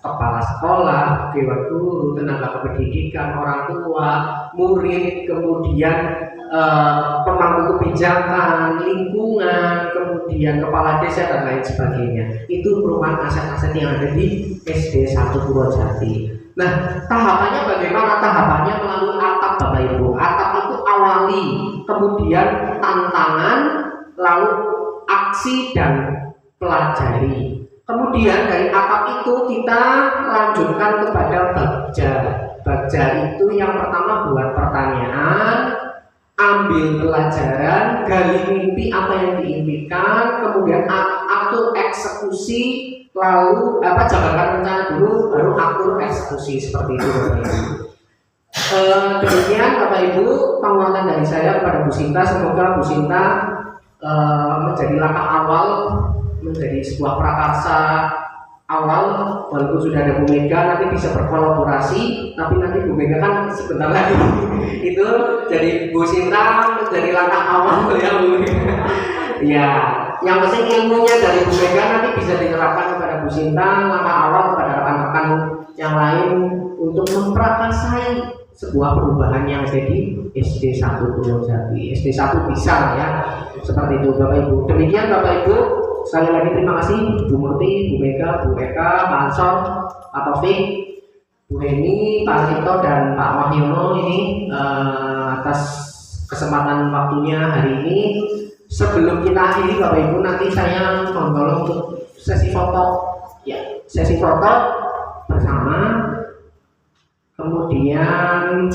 kepala sekolah, dewan guru, tenaga kependidikan, orang tua, murid, kemudian pemangku kebijakan, lingkungan, kemudian kepala desa dan lain sebagainya. Itu merupakan aset-aset yang ada di SD 1 Purwojati. Nah, tahapannya bagaimana? Tahapannya melalui atap Bapak Ibu. Atap itu awali, kemudian tantangan, lalu aksi dan pelajari. Kemudian dari atap itu kita lanjutkan kepada bagja. Bagja itu yang pertama buat pertanyaan, ambil pelajaran, gali mimpi apa yang diimpikan, kemudian atur eksekusi, lalu jabarkan rencana dulu, baru atur eksekusi, seperti itu Bapak Ibu. Demikian Bapak Ibu penguatan dari saya kepada Bu Sinta. Semoga Bu Sinta menjadi langkah awal, menjadi sebuah prakarsa awal. Walaupun sudah ada Bu Mega, nanti bisa berkolaborasi, tapi nanti Bu Mega kan sebentar lagi itu jadi Bu Sinta menjadi langkah awal ya Bu Mega. Ya, yang penting ilmunya dari Bu Mega nanti bisa diterapkan kepada Bu Sinta, langkah awal kepada rekan-rekan yang lain untuk memprakarsai sebuah perubahan yang ada di SD 1 Purwojati. SD 1 bisa ya, seperti itu Bapak Ibu. Demikian Bapak Ibu, sekali lagi terima kasih Bu Murti, Bu Mega, Bu Eka, Pak Ansor, Pak Taufik, Bu Heni, Pak Tito dan Pak Wahyono ini atas kesempatan waktunya hari ini. Sebelum kita akhiri Bapak Ibu, nanti saya mohon untuk sesi foto ya, sesi foto bersama. Kemudian